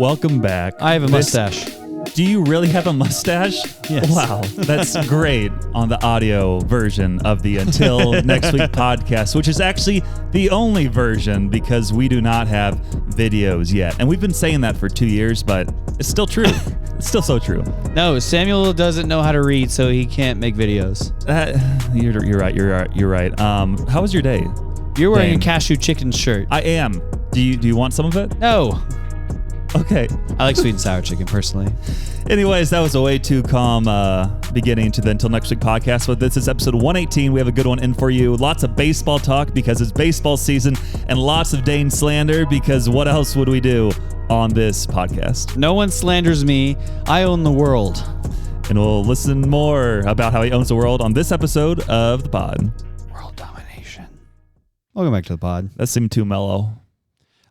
Welcome back. I have a mustache. Do you really have a mustache? Yes. Wow, that's great on the audio version of the Until Next Week podcast, which is actually the only version because we do not have videos yet. And we've been saying that for 2 years, but it's still true. It's still so true. No, Samuel doesn't know how to read, so he can't make videos. You're right. You're right. How was your day? You're wearing Dane? a cashew chicken shirt. I am. Do you want some of it? No. Okay. I like sweet and sour chicken, personally. Anyways, that was a way too calm beginning to the Until Next Week podcast. But this is episode 118. We have a good one in for you. Lots of baseball talk because it's baseball season, and lots of Dane slander because what else would we do on this podcast? No one slanders me. I own the world. And we'll listen more about how he owns the world on this episode of the pod. World domination. Welcome back to the pod. That seemed too mellow.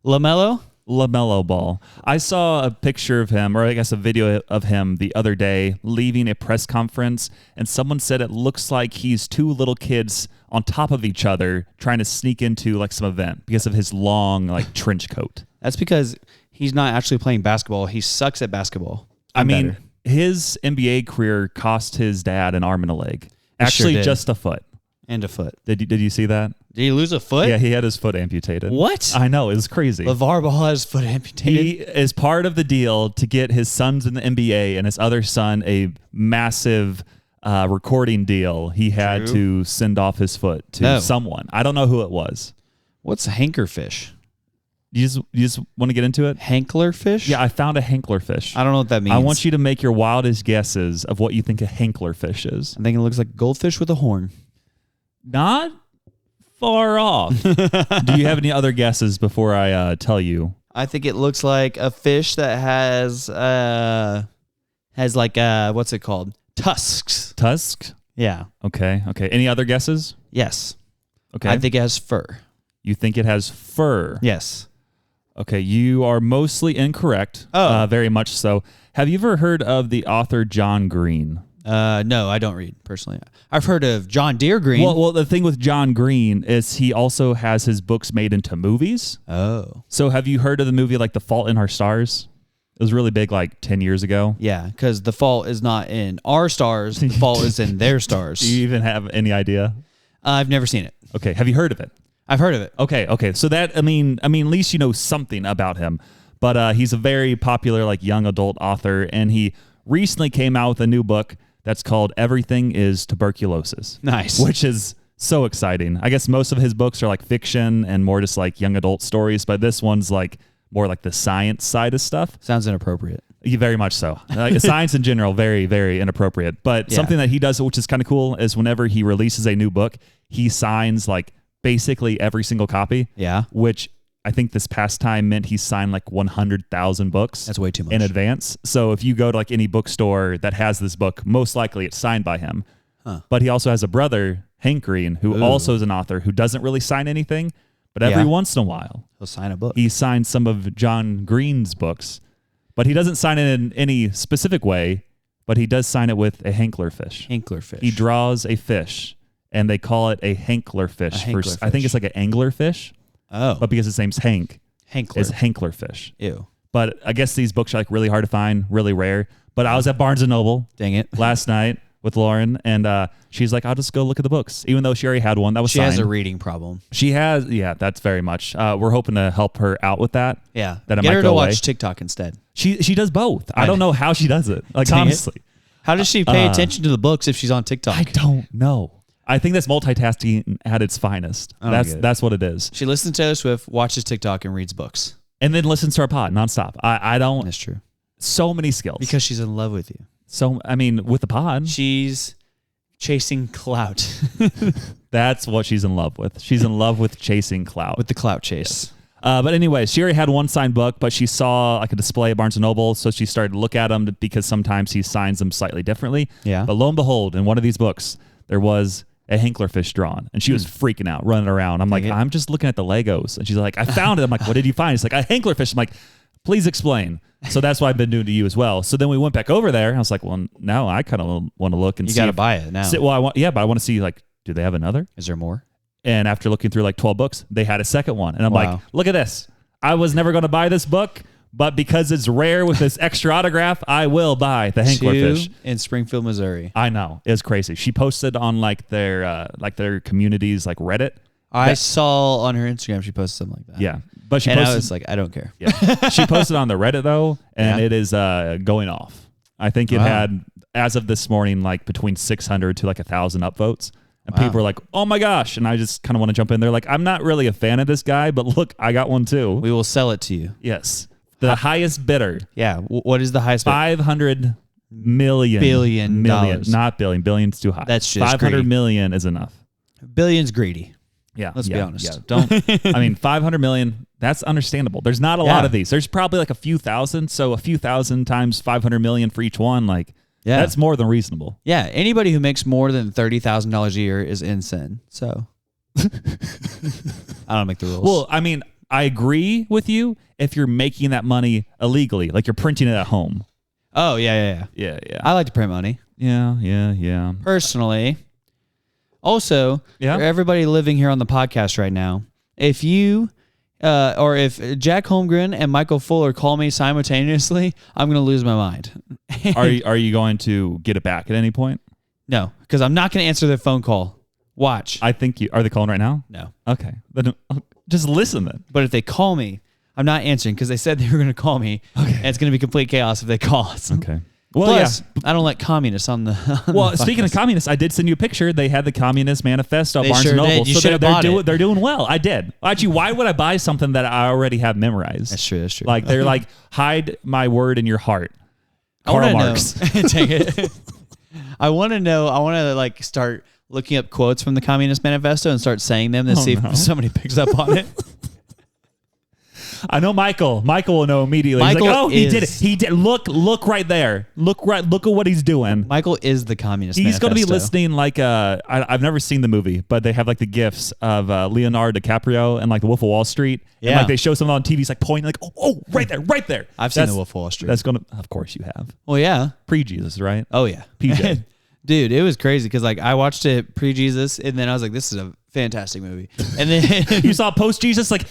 LaMelo Ball. I saw a picture of him, or I guess a video of him the other day leaving a press conference, and someone said it looks like he's two little kids on top of each other trying to sneak into like some event because of his long like trench coat. That's because he's not actually playing basketball. He sucks at basketball. I mean, his NBA career cost his dad an arm and a leg. Actually, sure just a foot. And a foot. Did you see that? Did he lose a foot? Yeah, he had his foot amputated. What? I know, it was crazy. LeVar Ball has his foot amputated. He is part of the deal to get his sons in the NBA and his other son a massive recording deal. He had to send off his foot to someone. I don't know who it was. What's a Hanklerfish? You just want to get into it? Hanklerfish? Yeah, I found a Hanklerfish. I don't know what that means. I want you to make your wildest guesses of what you think a Hanklerfish is. I think it looks like a goldfish with a horn. Not far off. Do you have any other guesses before I tell you? I think it looks like a fish that has like what's it called? Tusks. Tusk? Yeah. Okay. Any other guesses? Yes. Okay. I think it has fur. You think it has fur? Yes. Okay, you are mostly incorrect. Oh. Very much so. Have you ever heard of the author John Green? No, I don't read personally. I've heard of John Deere Green. Well, the thing with John Green is he also has his books made into movies. Oh. So have you heard of the movie like The Fault in Our Stars? It was really big like 10 years ago. Yeah, because the fault is not in our stars. The fault is in their stars. Do you even have any idea? I've never seen it. Okay, have you heard of it? I've heard of it. Okay. So that, I mean, at least you know something about him. But he's a very popular like young adult author, and he recently came out with a new book that's called Everything is Tuberculosis. Nice. Which is so exciting. I guess most of his books are like fiction and more just like young adult stories, but this one's like more like the science side of stuff. Sounds inappropriate. Very much so. Science in general, very, very inappropriate. But something that he does, which is kind of cool, is whenever he releases a new book, he signs like basically every single copy. Yeah. Which I think this past time meant he signed like 100,000 books. That's way too much. In advance. So if you go to like any bookstore that has this book, most likely it's signed by him. Huh. But he also has a brother, Hank Green, who also is an author who doesn't really sign anything, but every once in a while he'll sign a book. He signs some of John Green's books, but he doesn't sign it in any specific way, but he does sign it with a Hanklerfish. Hanklerfish. He draws a fish, and they call it a Hanklerfish. I think it's like an anglerfish. Oh. But because his name's Hank, it's Hanklerfish. Ew. But I guess these books are like really hard to find, really rare. But I was at Barnes & Noble. Dang it. Last night with Lauren, and she's like, I'll just go look at the books, even though she already had one that was signed. She has a reading problem. She has, yeah, that's very much. We're hoping to help her out with that. Yeah. That Get her to watch TikTok instead. She does both. I don't know how she does it. Like, honestly. How does she pay attention to the books if she's on TikTok? I don't know. I think that's multitasking at its finest. That's what it is. She listens to Taylor Swift, watches TikTok, and reads books. And then listens to our pod nonstop. I don't. That's true. So many skills. Because she's in love with you. So, with the pod. She's chasing clout. That's what she's in love with. She's in love with chasing clout. With the clout chase. Yes. But anyway, she already had one signed book, but she saw like a display at Barnes & Noble, so she started to look at them because sometimes he signs them slightly differently. Yeah. But lo and behold, in one of these books, there was a Hanklerfish drawn, and she was freaking out, running around. I'm like, I'm just looking at the Legos, and she's like, I found it. I'm like, what did you find? It's like a Hanklerfish. I'm like, please explain. So that's what I've been doing to you as well. So then we went back over there, and I was like, well, now I kind of want to look and see. You got to buy it now. Well, but I want to see, like, do they have another? Is there more? And after looking through like 12 books, they had a second one, and I'm like, look at this. I was never going to buy this book, But because it's rare with this extra autograph, I will buy the Hanklerfish. 2 in Springfield, Missouri. I know. It's crazy. She posted on their communities, like Reddit. I saw on her Instagram she posted something like that. Yeah. But she and posted, I was like, I don't care. Yeah. She posted on the Reddit though, and it is going off. I think it had, as of this morning, like between 600 to like 1,000 upvotes. And people were like, oh my gosh. And I just kind of want to jump in there. Like, I'm not really a fan of this guy, but look, I got one too. We will sell it to you. Yes. The highest bidder. Yeah. What is the highest bidder? $500 million. Billion. Not billion. Billion's too high. That's just 500 greedy. million is enough. Billion's greedy. Yeah. Let's be honest. Yeah. Don't, I mean, 500 million, that's understandable. There's not a lot of these. There's probably like a few thousand. So a few thousand times 500 million for each one. Like, that's more than reasonable. Yeah. Anybody who makes more than $30,000 a year is in sin. So I don't make the rules. Well, I mean, I agree with you if you're making that money illegally, like you're printing it at home. Oh, yeah. I like to print money. Yeah. Personally. Also, for everybody living here on the podcast right now, if you or if Jack Holmgren and Michael Fuller call me simultaneously, I'm going to lose my mind. Are you going to get it back at any point? No, because I'm not going to answer their phone call. Watch. I think are they calling right now? No. Okay. Then just listen then. But if they call me, I'm not answering because they said they were going to call me. Okay. And it's going to be complete chaos if they call us. Okay. Well, plus, I don't like communists on the. Well, speaking of communists, I did send you a picture. They had the Communist Manifesto at Barnes sure & Noble. Did. You should have bought it. They're doing well. I did. Actually, why would I buy something that I already have memorized? That's true. Like, they're like, hide my word in your heart. Karl Marx. Take it. I want to know. I want to like start looking up quotes from the Communist Manifesto and start saying them to see if somebody picks up on it. I know Michael. Michael will know immediately. He's like, oh, he did it. He did. Look right there. Look at what he's doing. Michael is the Communist Manifesto. He's going to be listening like, I've never seen the movie, but they have like the gifs of Leonardo DiCaprio and like the Wolf of Wall Street. Yeah. And like they show something on TV, he's like pointing like, oh, right there. I've seen the Wolf of Wall Street. That's going to, of course you have. Well, yeah. Pre-Jesus, right? Oh, yeah. PJ. Dude, it was crazy because like I watched it pre-Jesus and then I was like, this is a fantastic movie. And then you saw post-Jesus, like,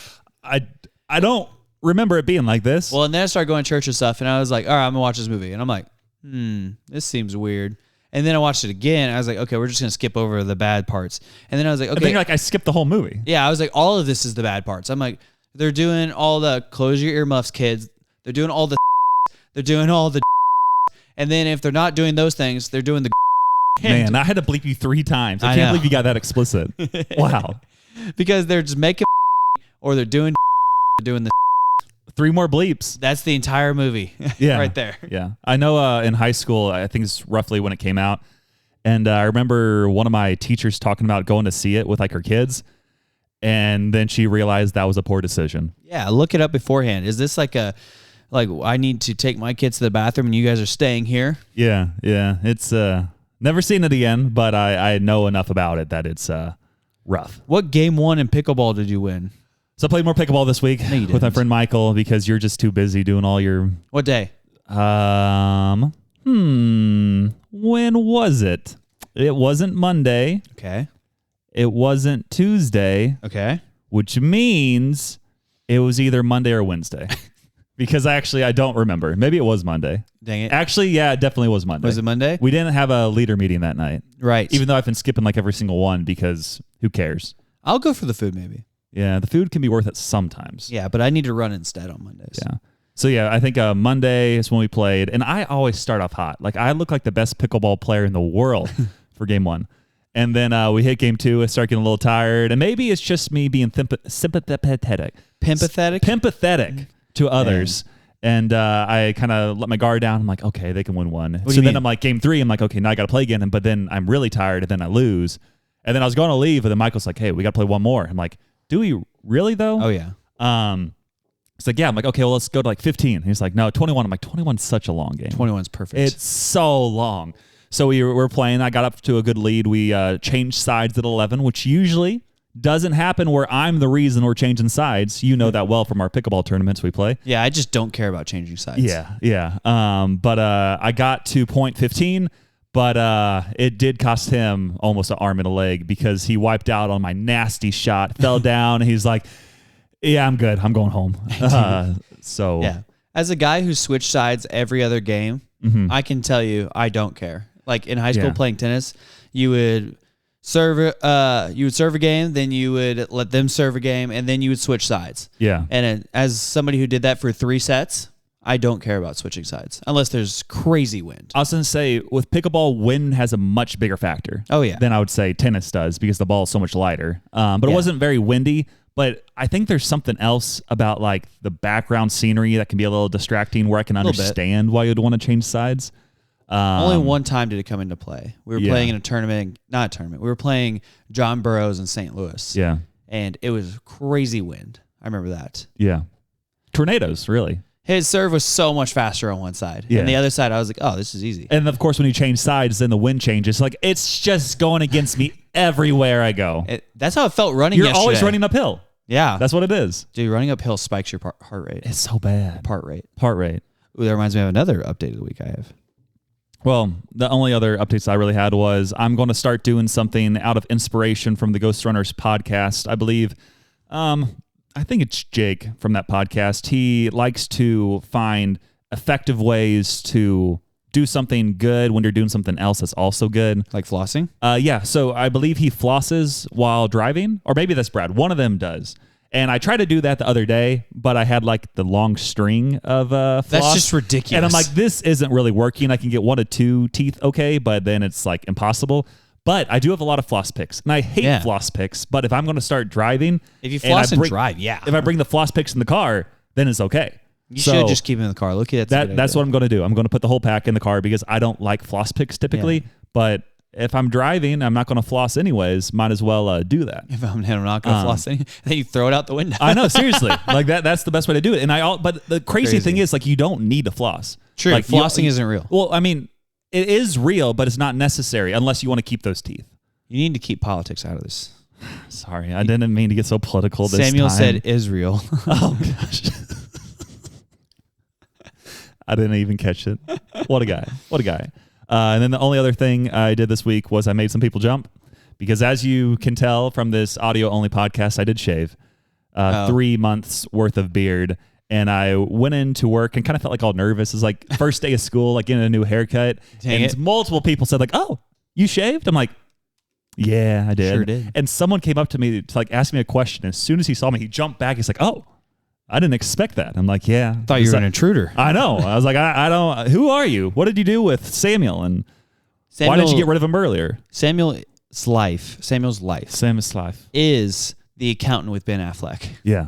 I don't remember it being like this. Well, and then I started going to church and stuff, and I was like, all right, I'm going to watch this movie. And I'm like, this seems weird. And then I watched it again. I was like, okay, we're just going to skip over the bad parts. And then I was like, okay. I think like I skipped the whole movie. Yeah, I was like, all of this is the bad parts. I'm like, they're doing all the close your earmuffs, kids. They're doing all the they're doing all the and then if they're not doing those things, they're doing the Man, I had to bleep you 3 times. I can't believe you got that explicit. Wow. Because they're just making or they're doing the 3 more bleeps. That's the entire movie. Yeah. Right there. Yeah. I know in high school, I think it's roughly when it came out. And I remember one of my teachers talking about going to see it with like her kids. And then she realized that was a poor decision. Yeah. Look it up beforehand. Is this like I need to take my kids to the bathroom and you guys are staying here? Yeah. Yeah. It's never seen it again, but I know enough about it that it's rough. What game 1 in pickleball did you win? So I played more pickleball this week with my friend Michael because you're just too busy doing all your... What day? When was it? It wasn't Monday. Okay. It wasn't Tuesday. Okay. Which means it was either Monday or Wednesday. Because I don't remember. Maybe it was Monday. Dang it. Actually, yeah, it definitely was Monday. Was it Monday? We didn't have a leader meeting that night. Right. Even though I've been skipping like every single one because who cares? I'll go for the food maybe. Yeah, the food can be worth it sometimes. Yeah, but I need to run instead on Mondays. Yeah. So yeah, I think Monday is when we played, and I always start off hot. Like I look like the best pickleball player in the world for game 1. And then we hit game 2, I start getting a little tired, and maybe it's just me being sympathetic. Pimpathetic to others. Man. And I kind of let my guard down. I'm like, okay, they can win one. So then I'm like, game 3, I'm like, okay, now I got to play again. But then I'm really tired, and then I lose. And then I was going to leave, and then Michael's like, hey, we got to play one more. I'm like, do we really, though? Oh, yeah. It's like, yeah. I'm like, okay, well, let's go to like 15. And he's like, no, 21. I'm like, 21's such a long game. 21's perfect. It's so long. So we were playing. I got up to a good lead. We changed sides at 11, which usually doesn't happen where I'm the reason we're changing sides. You know that well from our pickleball tournaments we play. Yeah, I just don't care about changing sides. Yeah. But I got to point 15, but it did cost him almost an arm and a leg because he wiped out on my nasty shot, fell down, and he's like, yeah, I'm good. I'm going home. So yeah. As a guy who switched sides every other game, I can tell you I don't care. Like in high school playing tennis, you would serve a game, then you would let them serve a game, and then you would switch sides. Yeah. And as somebody who did that for 3 sets, I don't care about switching sides unless there's crazy wind. I was going to say, with pickleball, wind has a much bigger factor than I would say tennis does because the ball is so much lighter. But it wasn't very windy. But I think there's something else about like the background scenery that can be a little distracting where I can understand why you'd want to change sides. Only one time did it come into play. We were playing in a tournament, not a tournament. We were playing John Burroughs in St. Louis. Yeah. And it was crazy wind. I remember that. Yeah. Tornadoes, really. His serve was so much faster on one side. Yeah. And the other side, I was like, oh, this is easy. And of course, when you change sides, then the wind changes. Like, it's just going against me everywhere I go. That's how it felt running yesterday. You're always running uphill. Yeah. That's what it is. Dude, running uphill spikes your heart rate. It's so bad. Heart rate. Ooh, that reminds me of another update of the week I have. Well, the only other updates I really had was I'm going to start doing something out of inspiration from the Ghostrunners podcast. I believe, I think it's Jake from that podcast. He likes to find effective ways to do something good when you're doing something else that's also good. Like flossing? Yeah. So I believe he flosses while driving, or maybe that's Brad. One of them does. And I tried to do that the other day, but I had like the long string of floss. That's just ridiculous. And I'm like, this isn't really working. I can get 1 or 2 teeth okay, but then it's like impossible. But I do have a lot of floss picks, and I hate floss picks. But if I'm going to start driving, if you floss and drive, if I bring the floss picks in the car, then it's okay. You should just keep them in the car. Look at that. That's what I'm going to do. I'm going to put the whole pack in the car because I don't like floss picks typically. But if I'm driving, I'm not going to floss anyways. Might as well do that. If I'm not going to floss, then you throw it out the window. I know, seriously. Like that's the best way to do it. And but the crazy thing is, like, you don't need to floss. True, like, flossing isn't real. Well, I mean, it is real, but it's not necessary unless you want to keep those teeth. You need to keep politics out of this. Sorry, I didn't mean to get so political this Samuel time. said Israel. Oh, gosh. I didn't even catch it. What a guy. And then the only other thing I did this week was I made some people jump because, as you can tell from this audio-only podcast, I did shave 3 months worth of beard. And I went into work and kind of felt like all nervous. It was like first day of school, like getting a new haircut. Multiple people said like, oh, you shaved? I'm like, yeah, I did. Sure did. And someone came up to me to like ask me a question. As soon as he saw me, he jumped back. He's like, oh, I didn't expect that. I'm like, yeah. I thought you were an intruder. I know. I was like, I don't. Who are you? What did you do with Samuel? And why did you get rid of him earlier? Samuel's life is the accountant with Ben Affleck. Yeah.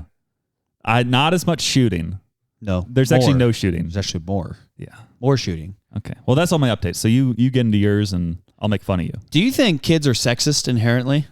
Not as much shooting. No. There's actually no shooting. There's actually more. Yeah. More shooting. Okay. Well, that's all my updates. So you get into yours and I'll make fun of you. Do you think kids are sexist inherently?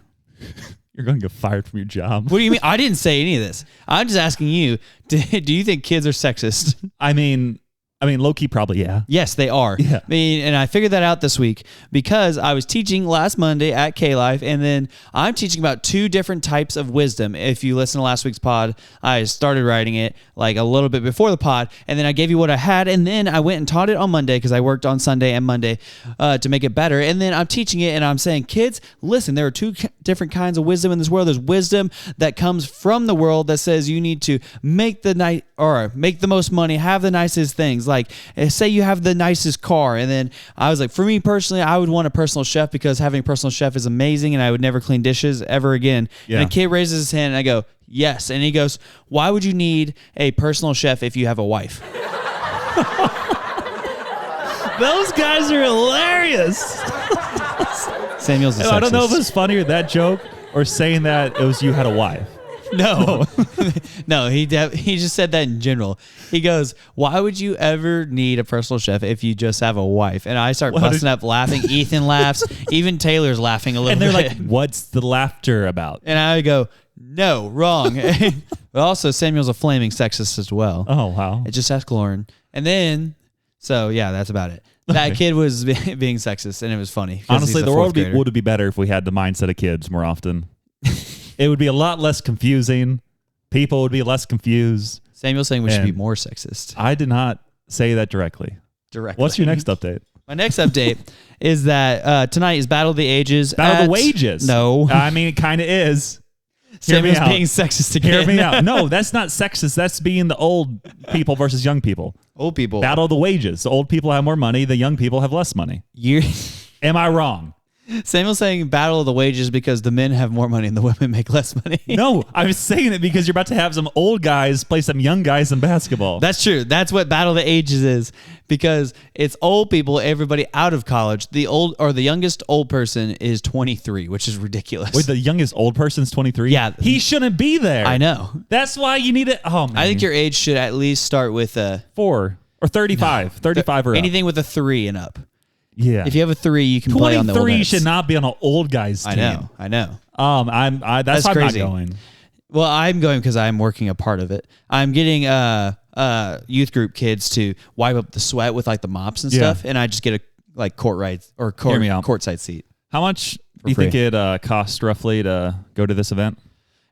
You're going to get fired from your job. What do you mean? I didn't say any of this. I'm just asking you, do you think kids are sexist? I mean, low-key probably, yeah. Yes, they are. Yeah. I mean, and I figured that out this week because I was teaching last Monday at K-Life, and then I'm teaching about 2 different types of wisdom. If you listen to last week's pod, I started writing it like a little bit before the pod, and then I gave you what I had, and then I went and taught it on Monday because I worked on Sunday and Monday to make it better, and then I'm teaching it, and I'm saying, kids, listen, there are 2 different kinds of wisdom in this world. There's wisdom that comes from the world that says you need to make the most money, have the nicest things. Like, say you have the nicest car, and then I was like, for me personally, I would want a personal chef because having a personal chef is amazing, and I would never clean dishes ever again. Yeah. And a kid raises his hand, and I go, yes. And he goes, why would you need a personal chef if you have a wife? Those guys are hilarious. Samuel's a sexist. I don't know if it's funnier, that joke, or saying that it was you had a wife. No, no, he just said that in general. He goes, why would you ever need a personal chef if you just have a wife? And I start busting up laughing. Ethan laughs. Even Taylor's laughing a little bit. And they're like, what's the laughter about? And I go, no, wrong. But also, Samuel's a flaming sexist as well. Oh, wow. Just ask Lauren. And then, so yeah, that's about it. That kid was being sexist, and it was funny. Honestly, the world would be better if we had the mindset of kids more often. It would be a lot less confusing. People would be less confused. Samuel's saying we should be more sexist. I did not say that directly. What's your next update? My next update is that tonight is Battle of the Ages. Battle of the Wages? No. I mean, it kind of is. Samuel's being sexist again. Hear me out. No, that's not sexist. That's being the old people versus young people. Old people. Battle of the wages. The old people have more money. The young people have less money. Am I wrong? Samuel's saying battle of the wages because the men have more money and the women make less money. No, I was saying it because you're about to have some old guys play some young guys in basketball. That's true. That's what battle of the ages is, because it's old people, everybody out of college. The youngest old person is 23, which is ridiculous. Wait, the youngest old person's 23? Yeah. He shouldn't be there. I know. That's why you need it. Oh, man. I think your age should at least start with 4 or 35. 35 or anything up. with a 3 and up. Yeah. If you have a 3, you can play on the old 23 should not be on an old guy's team. I know. That's why crazy. I'm not going. Well, I'm going because I'm working a part of it. I'm getting youth group kids to wipe up the sweat with like the mops and stuff, and I just get a courtside seat. How much do you think it costs roughly to go to this event?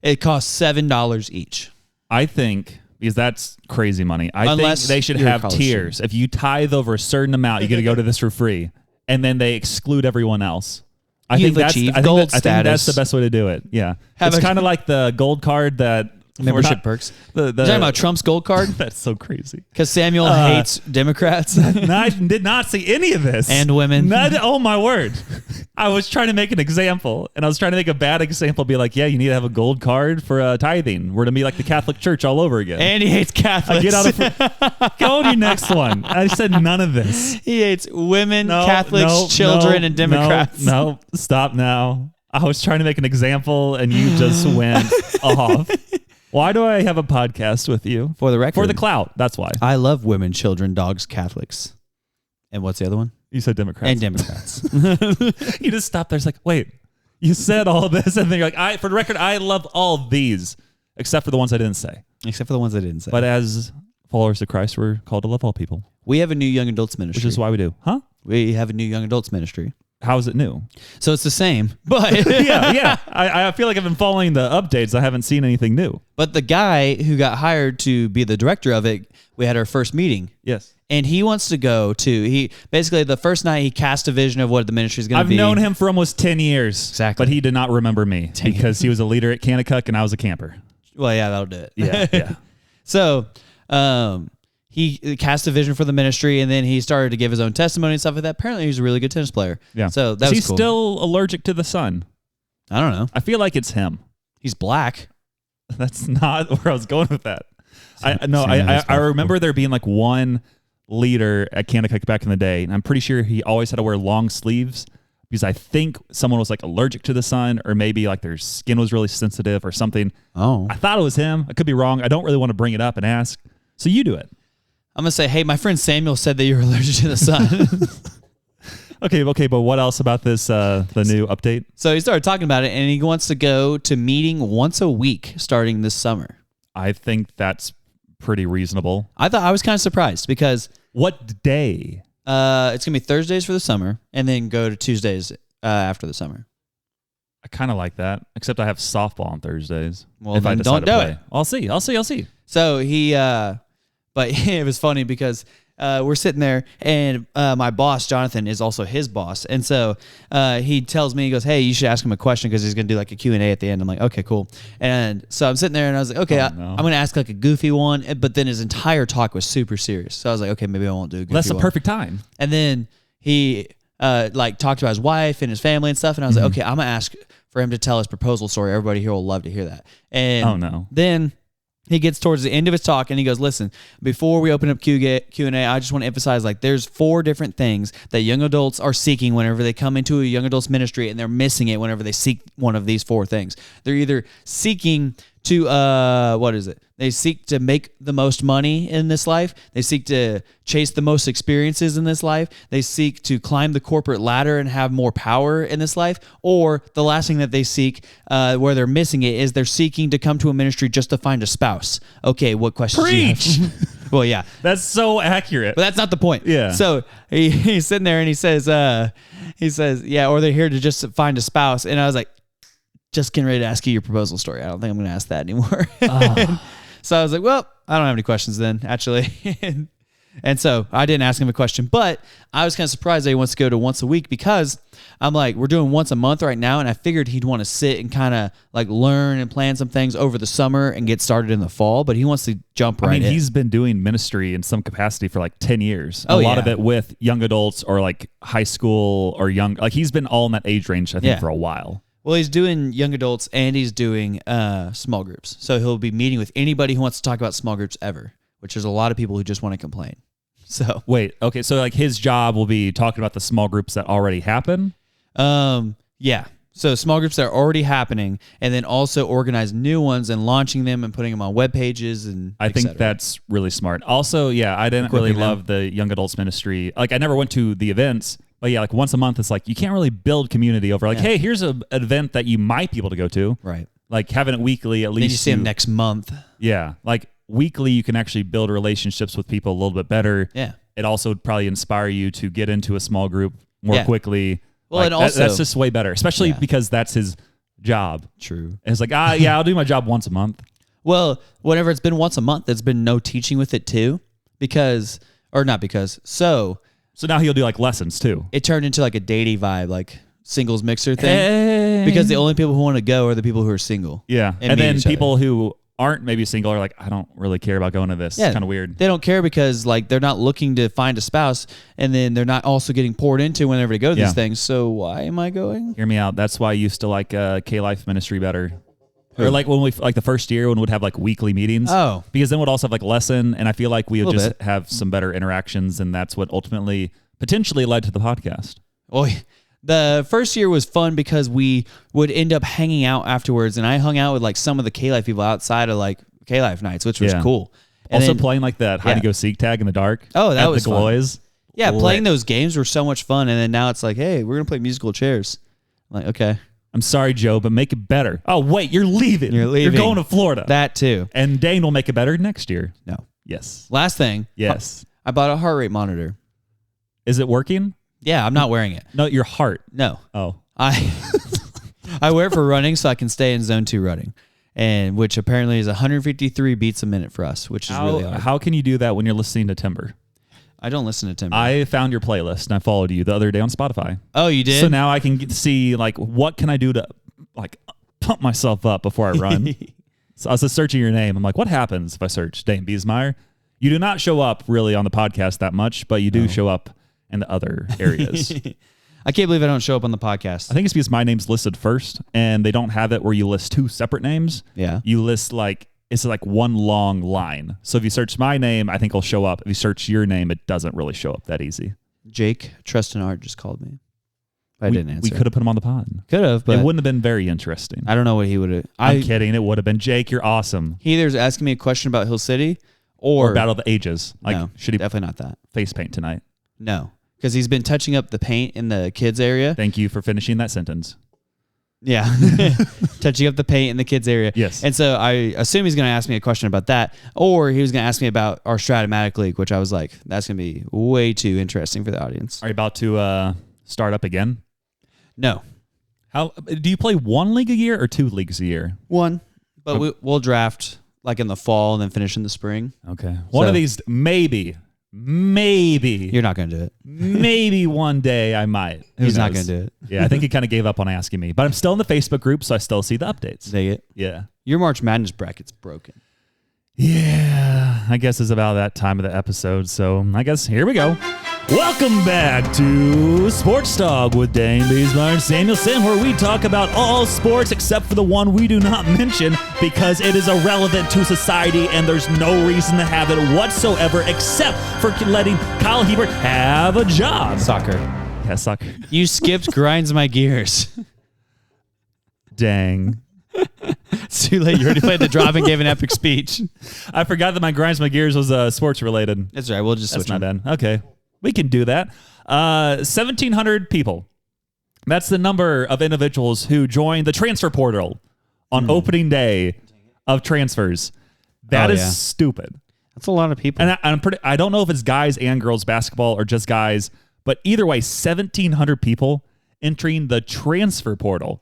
It costs $7 each. I think, because that's crazy money. I think they should have tiers. If you tithe over a certain amount, you get to go to this for free, and then they exclude everyone else. I think that's the best way to do it. Yeah, it's kind of like the gold card that membership perks. You're talking about Trump's gold card? That's so crazy. Because Samuel hates Democrats. No, I did not see any of this. And women. Oh, my word. I was trying to make an example, and I was trying to make a bad example, be like, yeah, you need to have a gold card for tithing. We're going to be like the Catholic Church all over again. And he hates Catholics. Go to your next one. I said none of this. He hates women, Catholics, children, and Democrats. No, stop now. I was trying to make an example, and you just went off. Why do I have a podcast with you? For the record. For the clout. That's why. I love women, children, dogs, Catholics. And what's the other one? You said Democrats. And Democrats. You just stopped there. It's like, wait, you said all this. And then you're like, for the record, I love all these, except for the ones I didn't say. Except for the ones I didn't say. But as followers of Christ, we're called to love all people. We have a new young adults ministry. Which is why we do. Huh? We have a new young adults ministry. How is it new? So it's the same, but yeah. I feel like I've been following the updates. I haven't seen anything new. But the guy who got hired to be the director of it, we had our first meeting. Yes. And he wants to go to, basically the first night he cast a vision of what the ministry is going to be. I've known him for almost 10 years. Exactly. But he did not remember me because he was a leader at Kanakuk and I was a camper. Well, yeah, that'll do it. Yeah. So, he cast a vision for the ministry, and then he started to give his own testimony and stuff like that. Apparently, he's a really good tennis player. Yeah. So that was cool. He's still allergic to the sun. I don't know. I feel like it's him. He's black. That's not where I was going with that. I remember there being like one leader at Kanakuk back in the day, and I'm pretty sure he always had to wear long sleeves because I think someone was like allergic to the sun, or maybe like their skin was really sensitive or something. Oh. I thought it was him. I could be wrong. I don't really want to bring it up and ask. So you do it. I'm going to say, hey, my friend Samuel said that you're allergic to the sun. Okay, but what else about this, the new update? So he started talking about it, and he wants to go to meeting once a week starting this summer. I think that's pretty reasonable. I was kind of surprised because... What day? It's going to be Thursdays for the summer, and then go to Tuesdays after the summer. I kind of like that, except I have softball on Thursdays. Well, then don't do it. I'll see. So he... But it was funny because we're sitting there, and my boss, Jonathan, is also his boss. And so he tells me, he goes, hey, you should ask him a question because he's going to do like a Q&A at the end. I'm like, okay, cool. And so I'm sitting there, and I was like, okay, I'm going to ask like a goofy one. But then his entire talk was super serious. So I was like, okay, maybe I won't do a goofy one. That's the perfect time. And then he like talked about his wife and his family and stuff. And I was like, okay, I'm going to ask for him to tell his proposal story. Everybody here will love to hear that. And then... he gets towards the end of his talk and he goes, listen, before we open up Q&A, I just want to emphasize, like, there's 4 different things that young adults are seeking whenever they come into a young adults ministry, and they're missing it whenever they seek one of these 4 things. They're either seeking to, they seek to make the most money in this life. They seek to chase the most experiences in this life. They seek to climb the corporate ladder and have more power in this life. Or the last thing that they seek, where they're missing it, is they're seeking to come to a ministry just to find a spouse. Okay, what questions? Preach! Well, yeah. That's so accurate. But that's not the point. Yeah. So he's sitting there and he says, yeah, or they're here to just find a spouse. And I was like, just getting ready to ask you your proposal story. I don't think I'm going to ask that anymore. So I was like, well, I don't have any questions then, actually. And so I didn't ask him a question, but I was kind of surprised that he wants to go to once a week because I'm like, we're doing once a month right now. And I figured he'd want to sit and kind of like learn and plan some things over the summer and get started in the fall, but he wants to jump right in. He's been doing ministry in some capacity for like 10 years. A lot of it with young adults or like high school or young, like he's been all in that age range, I think, for a while. Well, he's doing young adults and he's doing small groups. So he'll be meeting with anybody who wants to talk about small groups ever, which there's a lot of people who just want to complain. So wait, okay, so like his job will be talking about the small groups that already happen? Yeah. So small groups that are already happening, and then also organize new ones and launching them and putting them on web pages and I think that's really smart. Also, I didn't really love the young adults ministry. Like I never went to the events, but like once a month, it's like you can't really build community over like, hey, here's an event that you might be able to go to. Right. Like having it weekly at least. Then you see them next month. Yeah. Like weekly, you can actually build relationships with people a little bit better. Yeah. It also would probably inspire you to get into a small group more quickly. Well, like, and also that's just way better, especially because that's his job. True. And it's like, I'll do my job once a month. Well, whenever it's been once a month, there's been no teaching with it too, So now he'll do like lessons too. It turned into like a datey vibe, like singles mixer thing, because the only people who want to go are the people who are single. Yeah, and then people who aren't maybe single are like, I don't really care about going to this. It's kind of weird. They don't care because like they're not looking to find a spouse, and then they're not also getting poured into whenever they go to these things. So why am I going? Hear me out. That's why I used to like K-Life ministry better. Or like when we like the first year when we'd have like weekly meetings. Oh. Because then we'd also have like lesson, and I feel like we would just have some better interactions, and that's what ultimately potentially led to the podcast. Well, the first year was fun because we would end up hanging out afterwards, and I hung out with like some of the K-Life people outside of like K-Life nights, which was cool. And also then, playing like that hide-and-go-seek tag in the dark. Oh, that was the Gloys. Yeah, playing those games were so much fun, and then now it's like, hey, we're going to play musical chairs. I'm like, okay. I'm sorry, Joe, but make it better. Oh, wait, you're leaving. You're going to Florida. That too. And Dane will make it better next year. No. Yes. Last thing. Yes. I bought a heart rate monitor. Is it working? Yeah, I'm not wearing it. No, your heart. No. Oh. I wear it for running so I can stay in zone 2 running, and which apparently is 153 beats a minute for us, which is really hard. How can you do that when you're listening to Timber? I don't listen to Timber. I found your playlist and I followed you the other day on Spotify. Oh, you did? So now I can see like what can I do to like pump myself up before I run. So I was just searching your name. I'm like, what happens if I search Dane Biesmeyer? You do not show up really on the podcast that much, but you do show up in the other areas. I can't believe I don't show up on the podcast. I think it's because my name's listed first, and they don't have it where you list 2 separate names. Yeah. You list it's like one long line. So if you search my name, I think it'll show up. If you search your name, it doesn't really show up that easy. Jake Trustin Art just called me. I didn't answer. We could have put him on the pod. Could have, but it wouldn't have been very interesting. I don't know what he would have. I'm kidding. It would have been Jake. You're awesome. He either was asking me a question about Hill City or Battle of the Ages. Like, no, should he definitely not that. Face paint tonight? No, because he's been touching up the paint in the kids area. Thank you for finishing that sentence. Yeah. Touching up the paint in the kids area. Yes. And so I assume he's going to ask me a question about that, or he was going to ask me about our Stratomatic League, which I was like, that's going to be way too interesting for the audience. Are you about to start up again? No. How do you play 1 league a year or 2 leagues a year? 1. But we'll draft like in the fall and then finish in the spring. Okay. One of these, maybe. You're not going to do it. Maybe one day I might. He's not going to do it. Yeah, I think he kind of gave up on asking me. But I'm still in the Facebook group, so I still see the updates. Dig it? Yeah. Your March Madness bracket's broken. Yeah. I guess it's about that time of the episode. So I guess here we go. Welcome back to Sports Talk with Dane Biesmeyer and Samuel Sim, where we talk about all sports except for the one we do not mention because it is irrelevant to society and there's no reason to have it whatsoever except for letting Kyle Hebert have a job. Soccer. Yeah, soccer. You skipped Grinds My Gears. Dang. It's too late. You already played the drop and gave an epic speech. I forgot that my Grinds My Gears was sports related. That's right. We'll just switch them. Not bad. Okay. We can do that. 1,700 people. That's the number of individuals who joined the transfer portal on opening day of transfers. That is stupid. That's a lot of people. And I don't know if it's guys and girls basketball or just guys, but either way, 1,700 people entering the transfer portal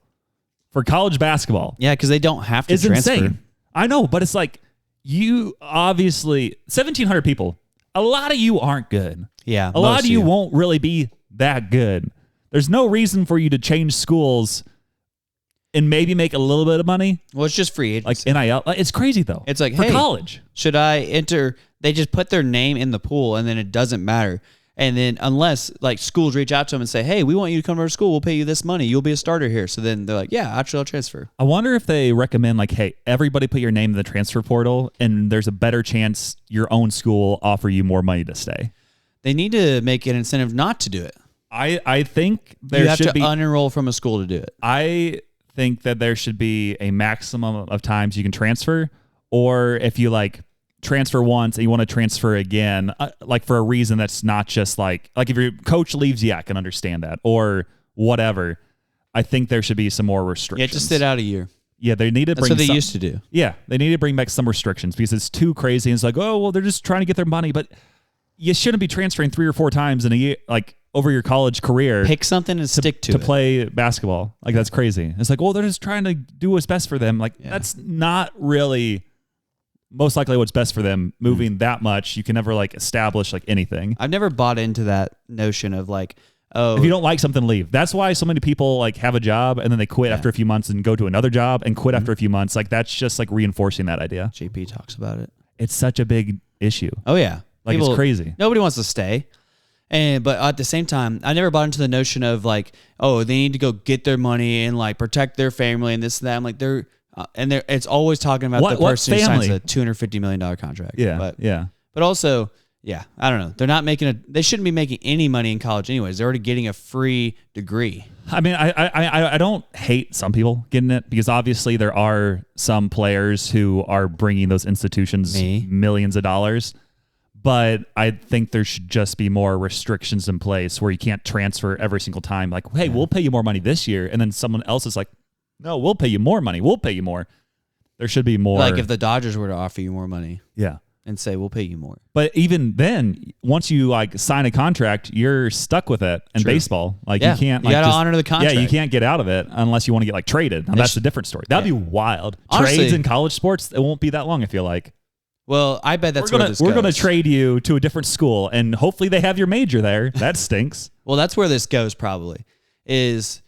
for college basketball. Yeah, because they don't have to transfer. Insane. I know, but it's like you obviously 1,700 people. a lot of you aren't good. Yeah. A lot of you won't really be that good. There's no reason for you to change schools and maybe make a little bit of money. Well, it's just free agency. Like NIL. It's crazy, though. It's like, for hey, college. Should I enter? They just put their name in the pool, and then it doesn't matter. And then unless like schools reach out to them and say, hey, we want you to come to our school. We'll pay you this money. You'll be a starter here. So then they're like, yeah, actually, I'll transfer. I wonder if they recommend like, hey, everybody put your name in the transfer portal, and there's a better chance your own school offer you more money to stay. They need to make an incentive not to do it. I think there you have should to be unenroll from a school to do it. I think that there should be a maximum of times you can transfer, or if you like transfer once and you want to transfer again, like for a reason that's not just like if your coach leaves, yeah, I can understand that, or whatever. I think there should be some more restrictions. Yeah, just sit out a year. Yeah, they need to bring. That's what they used to do. Yeah, they need to bring back some restrictions because it's too crazy. And it's like, oh well, they're just trying to get their money, but you shouldn't be transferring 3 or 4 times in a year, like over your college career. Pick something and stick to it. Play basketball. Like that's crazy. It's like, well, they're just trying to do what's best for them. Like that's not really most likely what's best for them. Moving that much, you can never like establish like anything. I've never bought into that notion of like, oh, if you don't like something, leave. That's why so many people like have a job and then they quit after a few months and go to another job and quit after a few months. Like that's just like reinforcing that idea. JP talks about it. It's such a big issue. Oh yeah. Like it's crazy. Nobody wants to stay. But at the same time, I never bought into the notion of like, oh, they need to go get their money and like protect their family and this and that. I'm like, it's always talking about the person who signs a $250 million contract. Yeah. But also, yeah, I don't know. They shouldn't be making any money in college anyways. They're already getting a free degree. I mean, I don't hate some people getting it because obviously there are some players who are bringing those institutions millions of dollars. But I think there should just be more restrictions in place where you can't transfer every single time. Like, hey, we'll pay you more money this year. And then someone else is like, no, we'll pay you more money. We'll pay you more. There should be more. Like if the Dodgers were to offer you more money. Yeah. And say, we'll pay you more. But even then, once you like sign a contract, you're stuck with it in baseball. Like you can't. You got to honor the contract. Yeah, you can't get out of it unless you want to get like traded. Now, that's a different story. That'd be wild. Honestly, trades in college sports, it won't be that long, I feel like. Well, I bet that's where this goes. We're going to trade you to a different school, and hopefully they have your major there. That stinks. Well, that's where this goes probably, is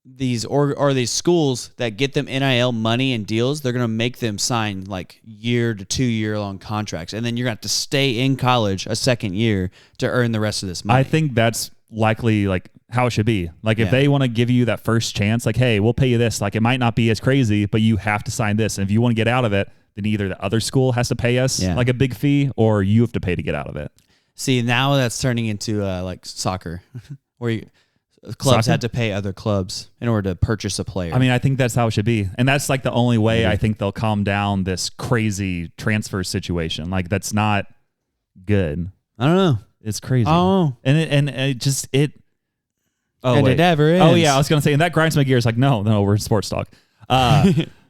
these or these schools that get them NIL money and deals, they're going to make them sign like 1 to 2 year long contracts, and then you're going to have to stay in college a second year to earn the rest of this money. I think that's likely like how it should be. Like if they want to give you that first chance, like, hey, we'll pay you this. Like it might not be as crazy, but you have to sign this. And if you want to get out of it, then either the other school has to pay us like a big fee, or you have to pay to get out of it. See, now that's turning into like soccer, where clubs had to pay other clubs in order to purchase a player. I mean, I think that's how it should be. And that's like the only way I think they'll calm down this crazy transfer situation. Like that's not good. I don't know. It's crazy. Oh, and it just. Oh, and wait. It never is. Oh yeah, I was gonna say, and that grinds my gears. Like no, we're in sports talk.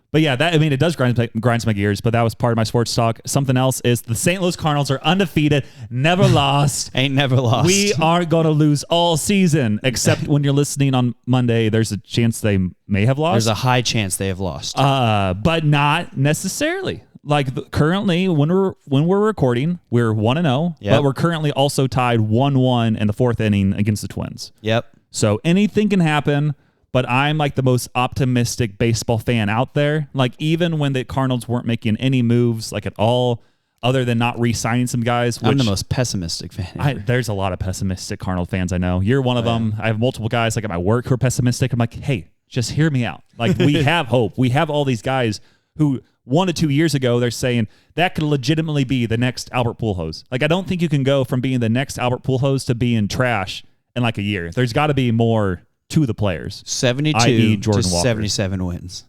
But yeah, it does grinds my gears. But that was part of my sports talk. Something else is the St. Louis Cardinals are undefeated, never lost. Ain't never lost. We aren't gonna lose all season, except when you're listening on Monday. There's a chance they may have lost. There's a high chance they have lost. But not necessarily. Like currently, when we're recording, we're 1-0, but we're currently also tied 1-1 in the 4th inning against the Twins. Yep. So anything can happen. But I'm like the most optimistic baseball fan out there. Like even when the Cardinals weren't making any moves like at all, other than not re-signing some guys. I'm the most pessimistic fan. There's a lot of pessimistic Cardinal fans I know. You're one of them. I have multiple guys like at my work who are pessimistic. I'm like, hey, just hear me out. Like we have hope. We have all these guys who 1 to 2 years ago, they're saying that could legitimately be the next Albert Pujols. Like I don't think you can go from being the next Albert Pujols to being trash in like a year. There's got to be more to the players. 72 to 77 wins.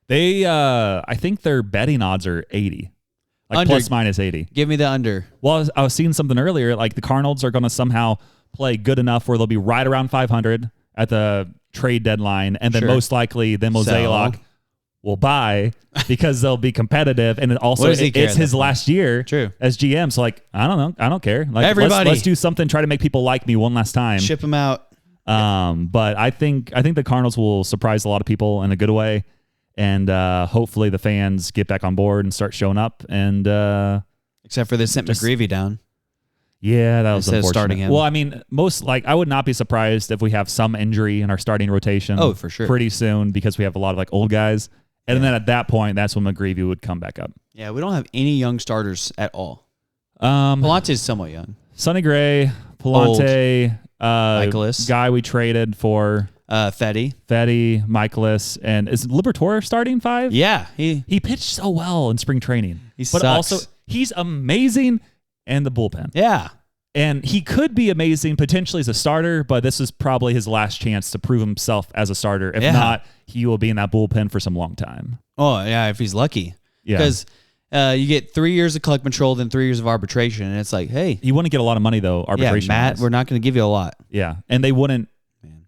They, I think their betting odds are 80, like under, plus minus 80. Give me the under. Well, I was seeing something earlier, like the Cardinals are going to somehow play good enough where they'll be right around 500 at the trade deadline, and then most likely then Mozeliak will buy because they'll be competitive, and it also it's his last year as GM. So like, I don't know, I don't care. Like everybody, let's do something, try to make people like me one last time. Ship them out. But I think the Cardinals will surprise a lot of people in a good way, and hopefully the fans get back on board and start showing up. And except for they sent McGreevy down. Yeah, that was unfortunate. Starting him. Well, I mean, I would not be surprised if we have some injury in our starting rotation. Oh, for sure. Pretty soon because we have a lot of like old guys. And then at that point, that's when McGreevy would come back up. Yeah, we don't have any young starters at all. Palante is somewhat young. Sonny Gray, Palante, Michaelis. Guy we traded for. Fetty, Michaelis, and is Liberatore starting 5? Yeah, he pitched so well in spring training. But sucks. Also he's amazing in the bullpen. Yeah. And he could be amazing potentially as a starter, but this is probably his last chance to prove himself as a starter. If not, he will be in that bullpen for some long time. Oh, yeah, if he's lucky. Yeah. Because you get 3 years of collect control, then 3 years of arbitration, and it's like, hey. You wouldn't get a lot of money, though, arbitration. Yeah, Matt, we're not going to give you a lot. Yeah, and they wouldn't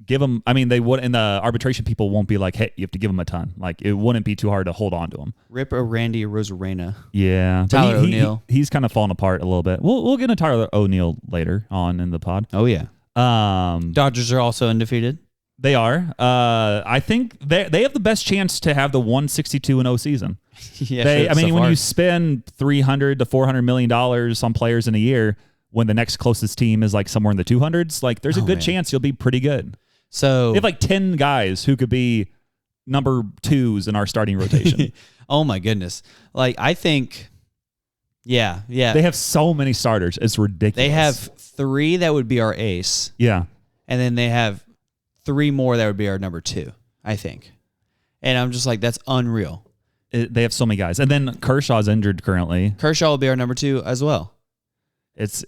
give him. I mean, they would, and the arbitration people won't be like, hey, you have to give him a ton. Like, it wouldn't be too hard to hold on to him. Rip a Randy Rosarena. Yeah. Tyler O'Neill. He's kind of fallen apart a little bit. We'll get into Tyler O'Neill later on in the pod. Oh, yeah. Dodgers are also undefeated. They are. I think they have the best chance to have the 162-0 season. Yeah, when you spend $300 to $400 million on players in a year, when the next closest team is like somewhere in the 200s, like there's a good chance you'll be pretty good. So they have like 10 guys who could be number 2s in our starting rotation. Oh my goodness! Like I think, yeah. They have so many starters. It's ridiculous. They have 3 that would be our ace. Yeah, and then they have 3 more that would be our number 2. I think, and I'm just like that's unreal. They have so many guys, and then Kershaw's injured currently. Kershaw will be our number 2 as well. It's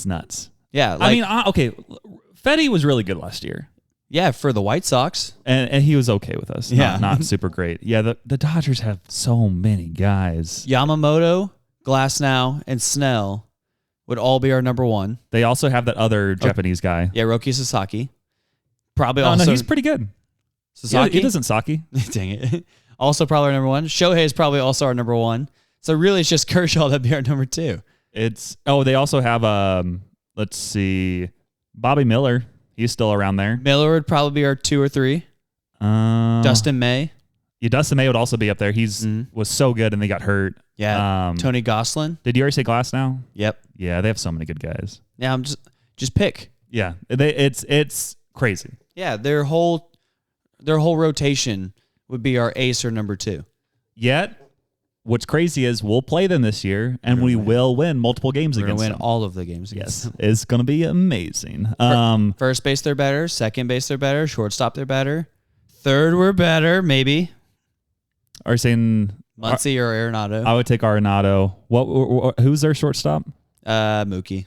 nuts. Yeah, I mean, okay. Fetty was really good last year. Yeah, for the White Sox. And he was okay with us. Yeah. Not super great. Yeah, the Dodgers have so many guys. Yamamoto, Glasnow, and Snell would all be our number 1. They also have that other Japanese guy. Yeah, Roki Sasaki. Probably no, he's pretty good. Sasaki? He doesn't Saki. Dang it. Also probably our number 1. Shohei is probably also our number 1. So really it's just Kershaw that'd be our number 2. They also have, let's see, Bobby Miller. He's still around there. Miller would probably be our 2 or 3. Dustin May. Yeah, Dustin May would also be up there. He's was so good and they got hurt. Yeah. Tony Gosselin. Did you already say Glass now? Yep. Yeah, they have so many good guys. Yeah, I'm just pick. Yeah, it's crazy. Yeah, their whole rotation would be our ace or number 2. Yet, what's crazy is we'll play them this year, and we will win multiple games against them. We're going to win all of the games against them. It's going to be amazing. First base, they're better. Second base, they're better. Shortstop, they're better. Third, we're better, maybe. Are you saying Muncy or Arenado? I would take Arenado. Who's their shortstop? Mookie.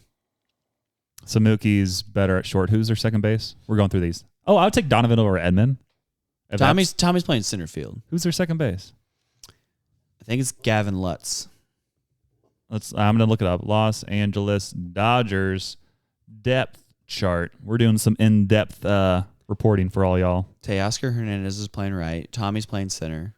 So Mookie's better at short. Who's their second base? We're going through these. Oh, I would take Donovan over Edmund. Tommy's playing center field. Who's their second base? I think it's Gavin Lutz. I'm gonna look it up. Los Angeles Dodgers depth chart. We're doing some in-depth reporting for all y'all. Teoscar Hernandez is playing right. Tommy's playing center.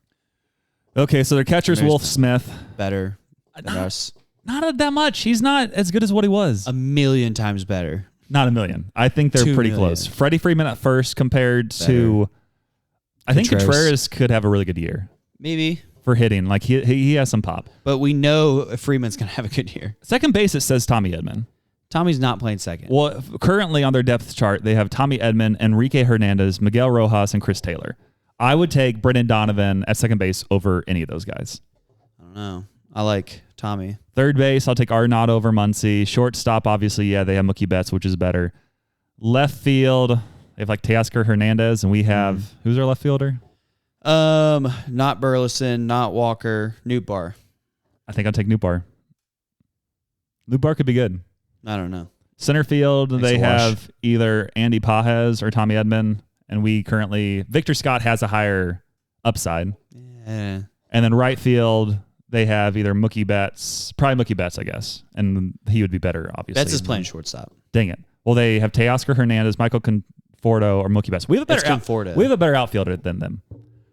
Okay, so their catcher's Wolf Smith. Better than us. Not that much. He's not as good as what he was. 1,000,000 times better. Not 1,000,000. I think they're pretty close. Freddie Freeman at first compared to. I think Contreras could have a really good year. Maybe. For hitting. Like he has some pop. But we know Freeman's going to have a good year. Second base, it says Tommy Edman. Tommy's not playing second. Well, currently on their depth chart, they have Tommy Edman, Enrique Hernandez, Miguel Rojas, and Chris Taylor. I would take Brendan Donovan at second base over any of those guys. I don't know. I like Tommy. Third base, I'll take Arenado over Muncy. Shortstop, obviously, they have Mookie Betts, which is better. Left field, they have like Teoscar Hernandez, and we have who's our left fielder? Not Burleson, not Walker, Nootbaar. I think I'll take Nootbaar. Nootbaar could be good. I don't know. Center field, they have either Andy Pajes or Tommy Edman, and Victor Scott has a higher upside. Yeah. And then right field, they have either Mookie Betts, probably Mookie Betts, I guess, and he would be better, obviously. Betts is playing shortstop. Dang it. Well, they have Teoscar Hernandez, Michael Conforto, or Mookie Betts. We have a better outfielder than them.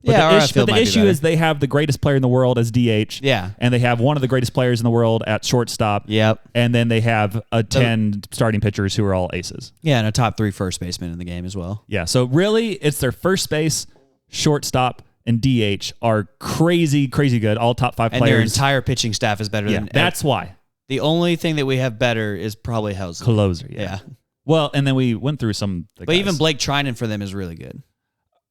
But the issue is they have the greatest player in the world as DH. Yeah. And they have one of the greatest players in the world at shortstop. Yep. And then they have 10 starting pitchers who are all aces. Yeah, and a top 3 first baseman in the game as well. Yeah. So really, it's their first base, shortstop, and DH are crazy, crazy good. All top 5 players. And their entire pitching staff is better than. That's why. The only thing that we have better is probably Housley. Closer, yeah. Well, and then we went through some. But even Blake Trinan for them is really good.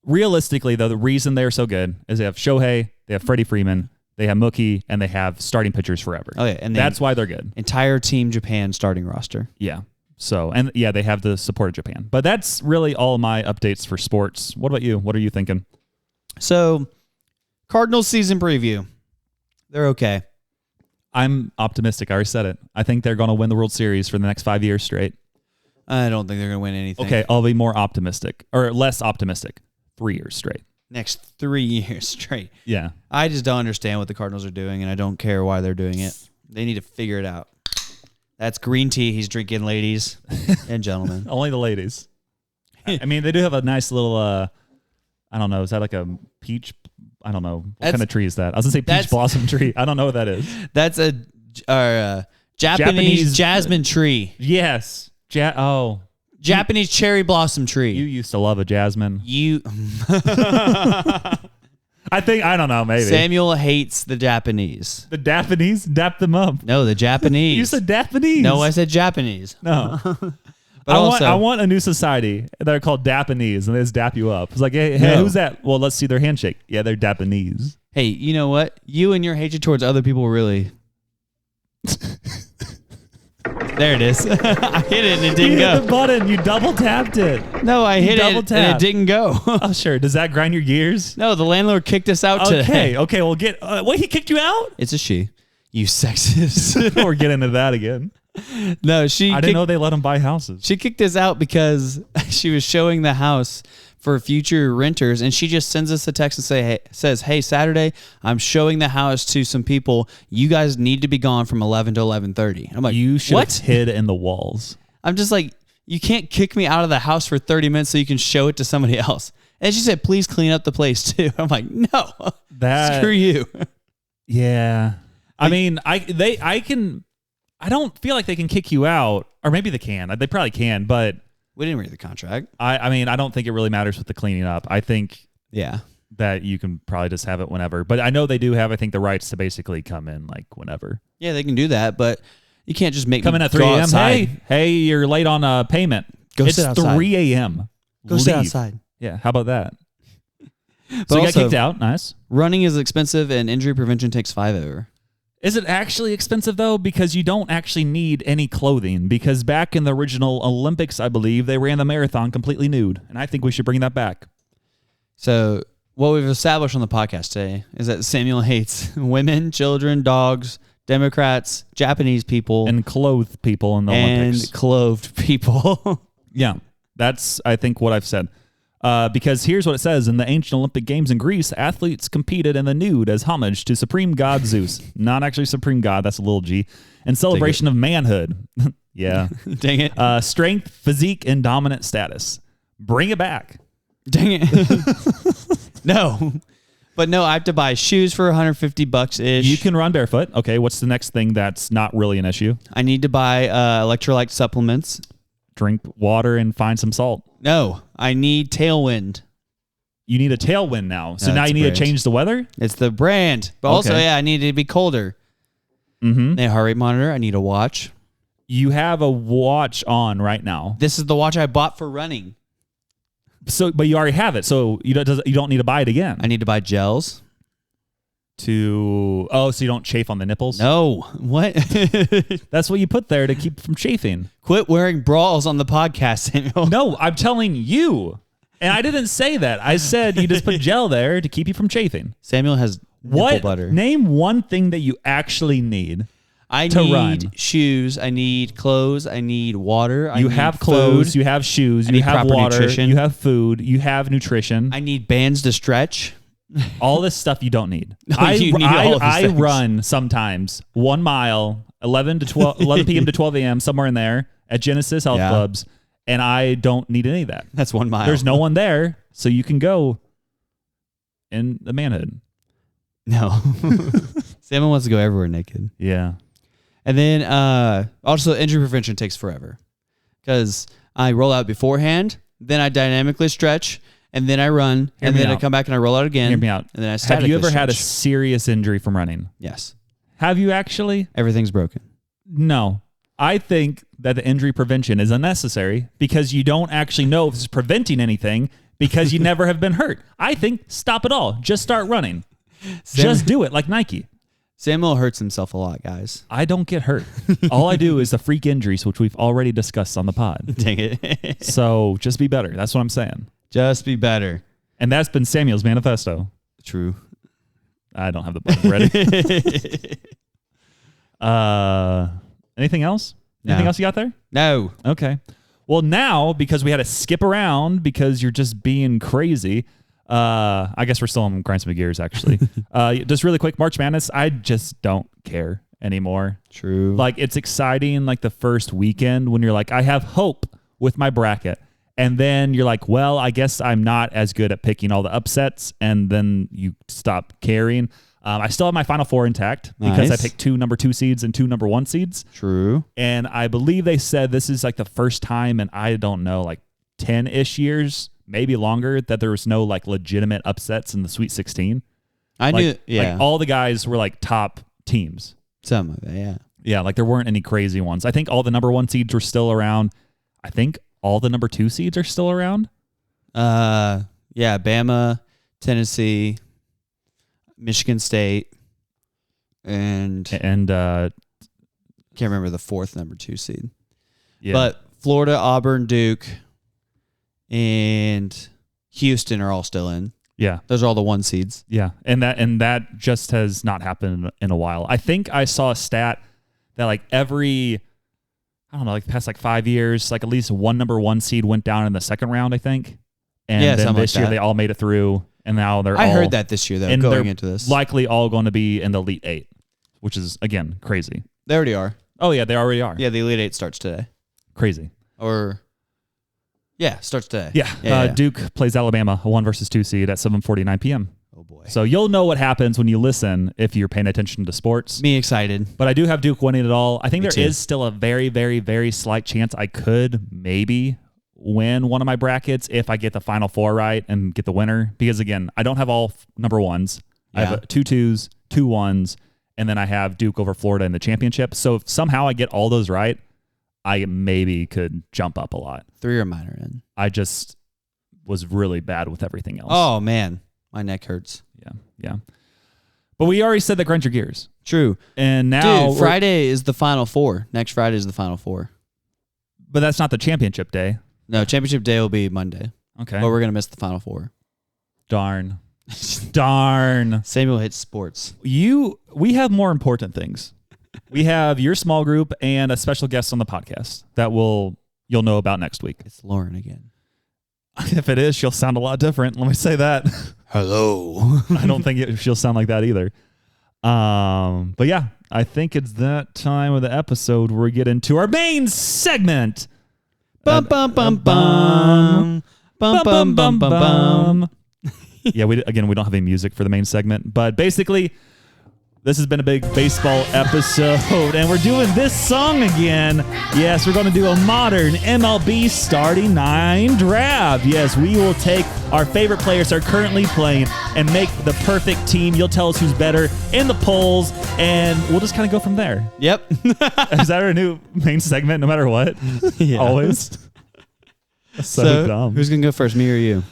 Realistically, though, the reason they're so good is they have Shohei, they have Freddie Freeman, they have Mookie, and they have starting pitchers forever. Oh, yeah. And that's why they're good. Entire Team Japan starting roster. Yeah. So, and yeah, they have the support of Japan. But that's really all my updates for sports. What about you? What are you thinking? So, Cardinals season preview. They're okay. I'm optimistic. I already said it. I think they're going to win the World Series for the next 5 years straight. I don't think they're going to win anything. Okay, I'll be more optimistic. Or less optimistic. 3 years straight. Next 3 years straight. Yeah. I just don't understand what the Cardinals are doing, and I don't care why they're doing it. They need to figure it out. That's green tea he's drinking, ladies and gentlemen. Only the ladies. I mean, they do have a nice little, I don't know, is that like a peach? I don't know. What kind of tree is that? I was going to say peach blossom tree. I don't know what that is. That's a Japanese jasmine tree. Yes. Japanese cherry blossom tree. You used to love a jasmine. I don't know, maybe. Samuel hates the Japanese. The Japanese? Dap them up. No, the Japanese. You said Japanese. No, I said Japanese. No. But I want a new society that are called Japanese, and they just dap you up. It's like, hey, who's that? Well, let's see their handshake. Yeah, they're Japanese. Hey, you know what? You and your hatred towards other people really... There it is. I hit it and it didn't go. You hit the button. You double tapped it. No, I hit it and it didn't go. Oh, sure. Does that grind your gears? No, the landlord kicked us out today. Okay, well, wait, he kicked you out? It's a she. You sexist. We're getting into that again. No, I didn't know they let them buy houses. She kicked us out because she was showing the house for future renters, and she just sends us a text and says, hey, Saturday, I'm showing the house to some people. You guys need to be gone from 11 to 11:30. I'm like, you should have hid in the walls. I'm just like, you can't kick me out of the house for 30 minutes so you can show it to somebody else. And she said, please clean up the place too. I'm like, no, screw you. Yeah. I mean, I don't feel like they can kick you out, or maybe they can. They probably can, but we didn't read the contract. I mean, I don't think it really matters with the cleaning up. I think that you can probably just have it whenever. But I know they do have, I think, the rights to basically come in like whenever. Yeah, they can do that, but you can't just come in at 3 a.m. Hey, you're late on payment. It's sit outside. 3 a.m. Go sit outside. Yeah, how about that? But so you got kicked out. Nice. Running is expensive, and injury prevention takes 5 hours. Is it actually expensive, though? Because you don't actually need any clothing. Because back in the original Olympics, I believe, they ran the marathon completely nude. And I think we should bring that back. So what we've established on the podcast today is that Samuel hates women, children, dogs, Democrats, Japanese people. And clothed people in the Olympics. And clothed people. Yeah, that's, I think, what I've said. Because here's what it says. In the ancient Olympic Games in Greece, athletes competed in the nude as homage to supreme god Zeus. Not actually supreme god, that's a little G. In celebration of manhood. Yeah. Dang it. Strength, physique, and dominant status. Bring it back. Dang it. No. But no, I have to buy shoes for $150-ish. You can run barefoot. Okay, what's the next thing that's not really an issue? I need to buy electrolyte supplements. Drink water and find some salt. No, I need Tailwind. You need a Tailwind now. So now you need to change the weather? It's the brand. But also, I need it to be colder. Mm-hmm. A heart rate monitor. I need a watch. You have a watch on right now. This is the watch I bought for running. So, but you already have it. So you don't need to buy it again. I need to buy gels. So you don't chafe on the nipples? No. What? That's what you put there to keep from chafing. Quit wearing bras on the podcast, Samuel. No, I'm telling you. And I didn't say that. I said you just put gel there to keep you from chafing. Samuel has nipple butter. Name one thing that you actually need. I need shoes. I need clothes. I need water. You have clothes. You have shoes. You have water. Nutrition. You have food. You have nutrition. I need bands to stretch. All this stuff you don't need. No, I run sometimes 1 mile, 11 p.m. to 12 a.m. somewhere in there at Genesis Health Clubs, and I don't need any of that. That's 1 mile. There's no one there, so you can go in the manhood. No. Salmon wants to go everywhere naked. Yeah. And then also injury prevention takes forever because I roll out beforehand, then I dynamically stretch, and then I run, and then I come back and I roll out again. Hear me out. And then I statically Have you ever had a stretch. serious injury from running? Yes. Have you actually? Everything's broken. No. I think that the injury prevention is unnecessary because you don't actually know if it's preventing anything because you never have been hurt. I think stop it all. Just start running. Just do it like Nike. Samuel hurts himself a lot, guys. I don't get hurt. All I do is the freak injuries, which we've already discussed on the pod. Dang it. So just be better. That's what I'm saying. Just be better. And that's been Samuel's manifesto. True. I don't have the button ready. Anything else? Anything else you got there? No. Okay. Well, now, because we had to skip around because you're just being crazy, I guess we're still on Grind Some Gears, actually. Just really quick, March Madness, I just don't care anymore. True. Like, it's exciting, like, the first weekend when you're like, I have hope with my bracket. And then you're like, well, I guess I'm not as good at picking all the upsets. And then you stop caring. I still have my Final Four intact because I picked 2 number 2 seeds and 2 number 1 seeds. True. And I believe they said this is like the first time in, I don't know, like 10-ish years, maybe longer, that there was no like legitimate upsets in the Sweet 16. I knew, yeah. Like all the guys were like top teams. Some of it, yeah. Yeah, like there weren't any crazy ones. I think all the number 1 seeds were still around. I think all the number 2 seeds are still around. Yeah, Bama, Tennessee, Michigan State, and can't remember the 4th number 2 seed. Yeah. But Florida, Auburn, Duke, and Houston are all still in. Yeah. Those are all the 1 seeds. Yeah. And that just has not happened in a while. I think I saw a stat that like every, I don't know, like the past like 5 years, like at least one number 1 seed went down in the second round, I think. And then this year they all made it through. And now they're all... I heard that this year, though, going into this. Likely all going to be in the Elite 8, which is, again, crazy. They already are. Oh, yeah, they already are. Yeah, the Elite 8 starts today. Crazy. Starts today. Yeah. Duke plays Alabama, a 1 versus 2 seed at 7:49 p.m. Oh, boy. So you'll know what happens when you listen if you're paying attention to sports. Me excited. But I do have Duke winning it all. I think there is still a very, very, very slight chance I could maybe win one of my brackets if I get the Final Four right and get the winner. Because, again, I don't have all number 1s. Yeah. I have 2 2s, 2 1s, and then I have Duke over Florida in the championship. So if somehow I get all those right, I maybe could jump up a lot. 3 or minor in. I just was really bad with everything else. Oh, man. My neck hurts. Yeah. But we already said that grind your gears. True. And now... Dude, Friday is the Final Four. Next Friday is the Final Four. But that's not the championship day. No, championship day will be Monday. Okay. But we're going to miss the Final Four. Darn. Samuel hates sports. We have more important things. We have your small group and a special guest on the podcast that you'll know about next week. It's Lauren again. If it is, she'll sound a lot different. Let me say that. Hello. I don't think she'll sound like that either. But yeah, I think it's that time of the episode where we get into our main segment. Bum bum bum bum bum bum bum bum. Yeah, we don't have any music for the main segment, but basically, this has been a big baseball episode, and we're doing this song again. Yes, we're going to do a modern MLB starting 9 draft. Yes, we will take our favorite players that are currently playing and make the perfect team. You'll tell us who's better in the polls, and we'll just kind of go from there. Yep. Is that our new main segment, no matter what? Yeah. Always. So dumb. Who's going to go first, me or you?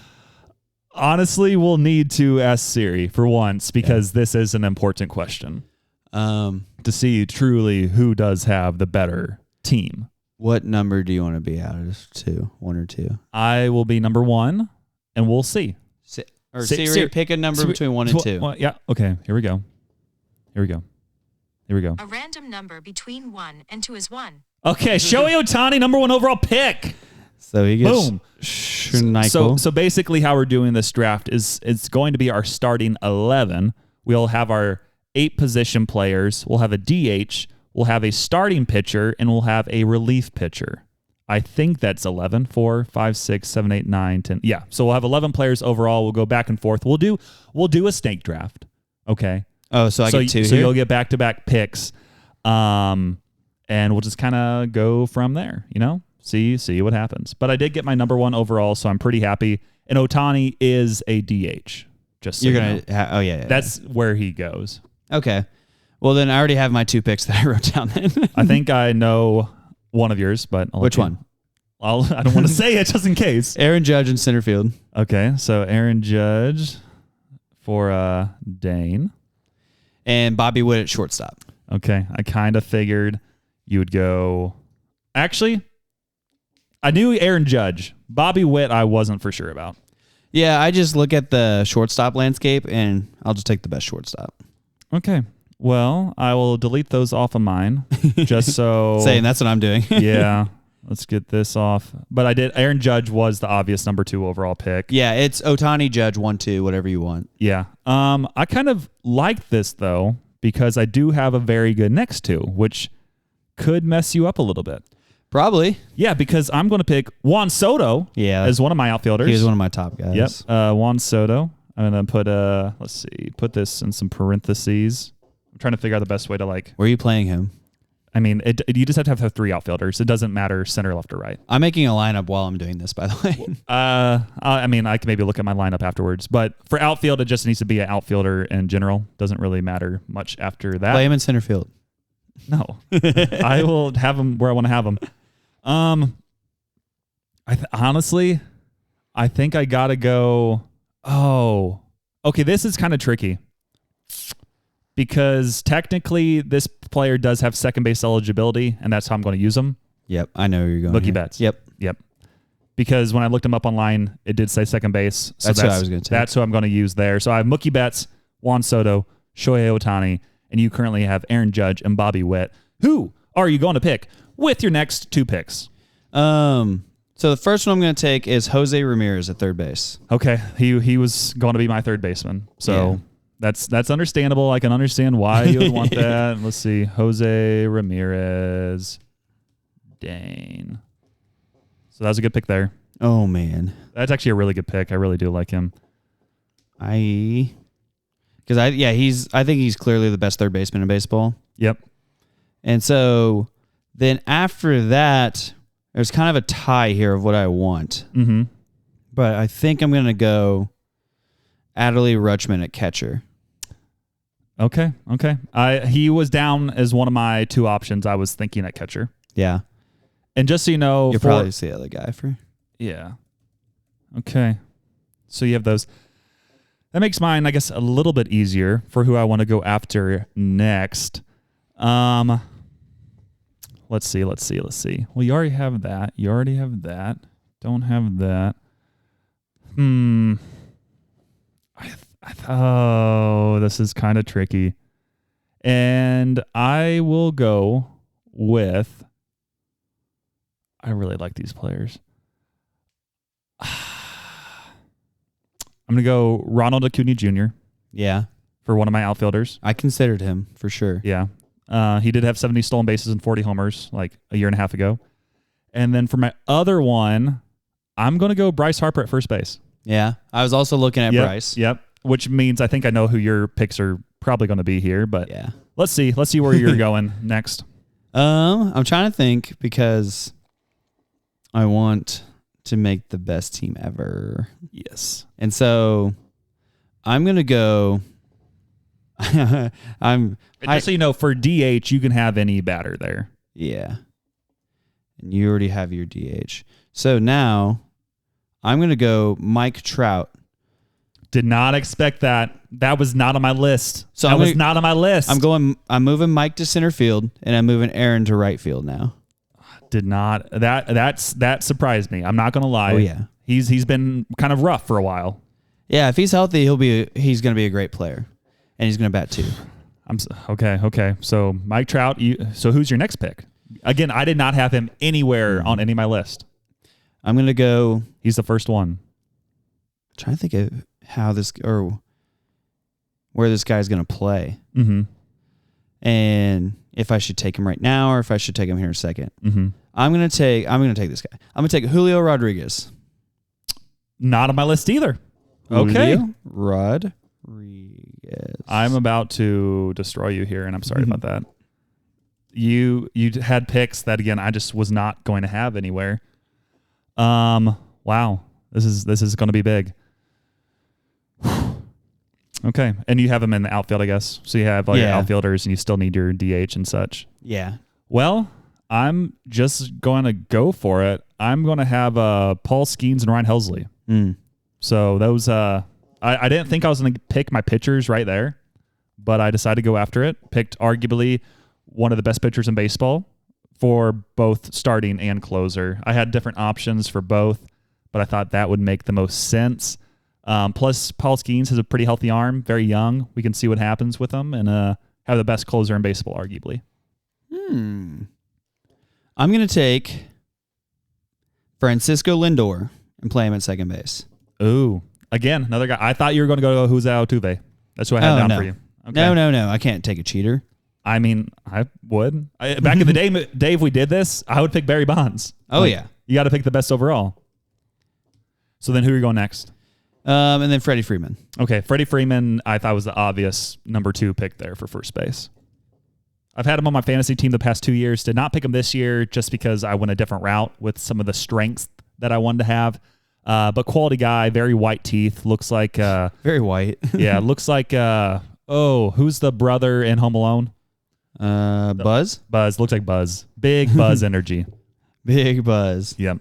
Honestly, we'll need to ask Siri for once because this is an important question to see truly who does have the better team. What number do you want to be out of 2? 1 or 2? I will be number 1, and we'll see. Siri, pick a number between 1 and 2. Well, yeah. Okay. Here we go. A random number between 1 and 2 is 1. Okay. Shohei Ohtani, number 1 overall pick. So he gets boom. So basically how we're doing this draft is it's going to be our starting 11. We'll have our 8 position players. We'll have a DH. We'll have a starting pitcher, and we'll have a relief pitcher. I think that's 11. 4, 5, 6, 7, 8, 9, 10. Yeah. So we'll have 11 players overall. We'll go back and forth. We'll do a snake draft. Okay. Oh, so I get 2 So here? you'll get back-to-back picks. And we'll just kind of go from there, See what happens. But I did get my number 1 overall, so I'm pretty happy. And Ohtani is a DH. Just so you're gonna. That's where he goes. Okay. Well, then I already have my 2 picks that I wrote down then. I think I know one of yours, but which one? I don't want to say it just in case. Aaron Judge in center field. Okay, so Aaron Judge for Dane. And Bobby Witt at shortstop. Okay, I kind of figured you would go... Actually, I knew Aaron Judge. Bobby Witt I wasn't for sure about. Yeah, I just look at the shortstop landscape, and I'll just take the best shortstop. Okay, well, I will delete those off of mine, just so... Saying that's what I'm doing. Yeah. Let's get this off. But I did. Aaron Judge was the obvious number 2 overall pick. Yeah, it's Ohtani, Judge, 1-2, whatever you want. Yeah. I kind of like this, though, because I do have a very good next 2, which could mess you up a little bit. Probably. Yeah, because I'm going to pick Juan Soto as one of my outfielders. He was one of my top guys. Yep. Juan Soto. I'm going to put, let's see, put this in some parentheses. I'm trying to figure out the best way to like... Where are you playing him? I mean, you just have to have 3 outfielders. It doesn't matter center, left, or right. I'm making a lineup while I'm doing this, by the way. I mean, I can maybe look at my lineup afterwards. But for outfield, it just needs to be an outfielder in general. Doesn't really matter much after that. Play him in center field. No. I will have him where I want to have him. Honestly, I think I got to go... Oh. Okay, this is kind of tricky. Because technically, this player does have second base eligibility, and that's how I'm going to use him. Yep, I know where you're going. Mookie Betts. Yep. Because when I looked him up online, it did say second base. So that's who I was going to take. That's who I'm going to use there. So I have Mookie Betts, Juan Soto, Shohei Ohtani, and you currently have Aaron Judge and Bobby Witt. Who are you going to pick with your next 2 picks? So the first one I'm going to take is Jose Ramirez at third base. Okay, he was going to be my third baseman. So... Yeah. That's understandable. I can understand why you would want that. Let's see. Jose Ramirez. Dane. So that was a good pick there. Oh, man. That's actually a really good pick. I really do like him. I think he's clearly the best third baseman in baseball. Yep. And so then after that, there's kind of a tie here of what I want. Mm-hmm. But I think I'm going to go Adley Rutschman at catcher. Okay. He was down as one of my 2 options. I was thinking at catcher. Yeah. And just so you know... You'll probably see the other guy for... Yeah. Okay. So you have those. That makes mine, I guess, a little bit easier for who I want to go after next. Let's see. Well, you already have that. Don't have that. Oh, this is kind of tricky. And I will go with... I really like these players. I'm going to go Ronald Acuna Jr. Yeah. For one of my outfielders. I considered him for sure. Yeah. He did have 70 stolen bases and 40 homers like a year and a half ago. And then for my other one, I'm going to go Bryce Harper at first base. Yeah. I was also looking at Bryce. Yep. Which means I think I know who your picks are probably going to be here, but yeah. Let's see where you're going next. I'm trying to think because I want to make the best team ever. Yes. And so I'm going to go just so you know, for DH, you can have any batter there. Yeah. And you already have your DH. So now I'm going to go Mike Trout. Did not expect that. That was not on my list. So that was not on my list. I'm moving Mike to center field, and I'm moving Aaron to right field now. Did not. That surprised me. I'm not going to lie. Oh, yeah. He's been kind of rough for a while. Yeah, if he's healthy, he's going to be a great player, and he's going to bat 2. Okay. So Mike Trout. So who's your next pick? Again, I did not have him anywhere on any of my list. I'm going to go. He's the first one. I'm trying to think of how this or where this guy's going to play. Mm-hmm. And if I should take him right now or if I should take him here in a second. Mm-hmm. I'm going to take this guy. I'm going to take Julio Rodriguez. Not on my list either. Okay. Julio Rodriguez. I'm about to destroy you here, and I'm sorry about that. You had picks that, again, I just was not going to have anywhere. Wow. This is going to be big. Okay. And you have them in the outfield, I guess. So you have all your Yeah. outfielders and you still need your DH and such. Yeah. Well, I'm just going to go for it. I'm going to have Paul Skeens and Ryan Helsley. So those, I didn't think I was going to pick my pitchers right there, but I decided to go after it. Picked arguably one of the best pitchers in baseball for both starting and closer. I had different options for both, but I thought that would make the most sense. Plus, Paul Skeens has a pretty healthy arm, very young. We can see what happens with him and have the best closer in baseball, arguably. I'm going to take Francisco Lindor and play him at second base. Ooh. Again, another guy. I thought you were going to go to Jose Altuve. That's who I had down for you. Okay. No. I can't take a cheater. I mean, I would. Back in the day, Dave, we did this. I would pick Barry Bonds. Oh, yeah. You got to pick the best overall. So then who are you going next? And then Freddie Freeman. Okay, Freddie Freeman, I thought was the obvious number 2 pick there for first base. I've had him on my fantasy team the past 2 years. Did not pick him this year just because I went a different route with some of the strengths that I wanted to have. But quality guy, very white teeth. Looks like... very white. Yeah, looks like... who's the brother in Home Alone? Buzz? Buzz. Looks like Buzz. Big Buzz energy. Big Buzz. Yep.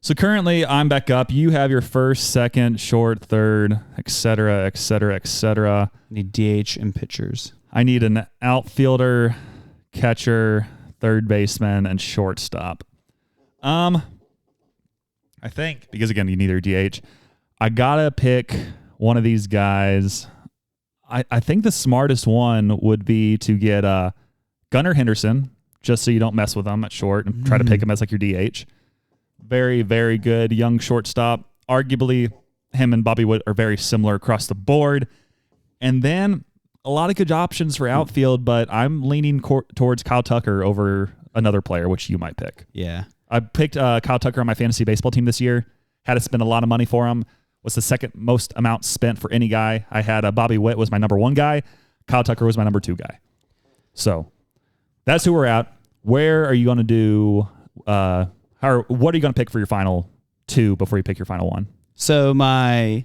So currently, I'm back up. You have your first, second, short, third, etc., etc., etc. Need DH and pitchers. I need an outfielder, catcher, third baseman, and shortstop. I think, because again, you need your DH. I gotta pick one of these guys. I think the smartest one would be to get Gunnar Henderson, just so you don't mess with him at short and try to pick him as like your DH. Very, very good young shortstop. Arguably, him and Bobby Witt are very similar across the board. And then a lot of good options for outfield, but I'm leaning towards Kyle Tucker over another player, which you might pick. Yeah. I picked Kyle Tucker on my fantasy baseball team this year. Had to spend a lot of money for him. Was the second most amount spent for any guy. I had Bobby Witt was my number 1 guy. Kyle Tucker was my number 2 guy. So that's who we're at. Where are you going to do... what are you going to pick for your final 2 before you pick your final 1? So my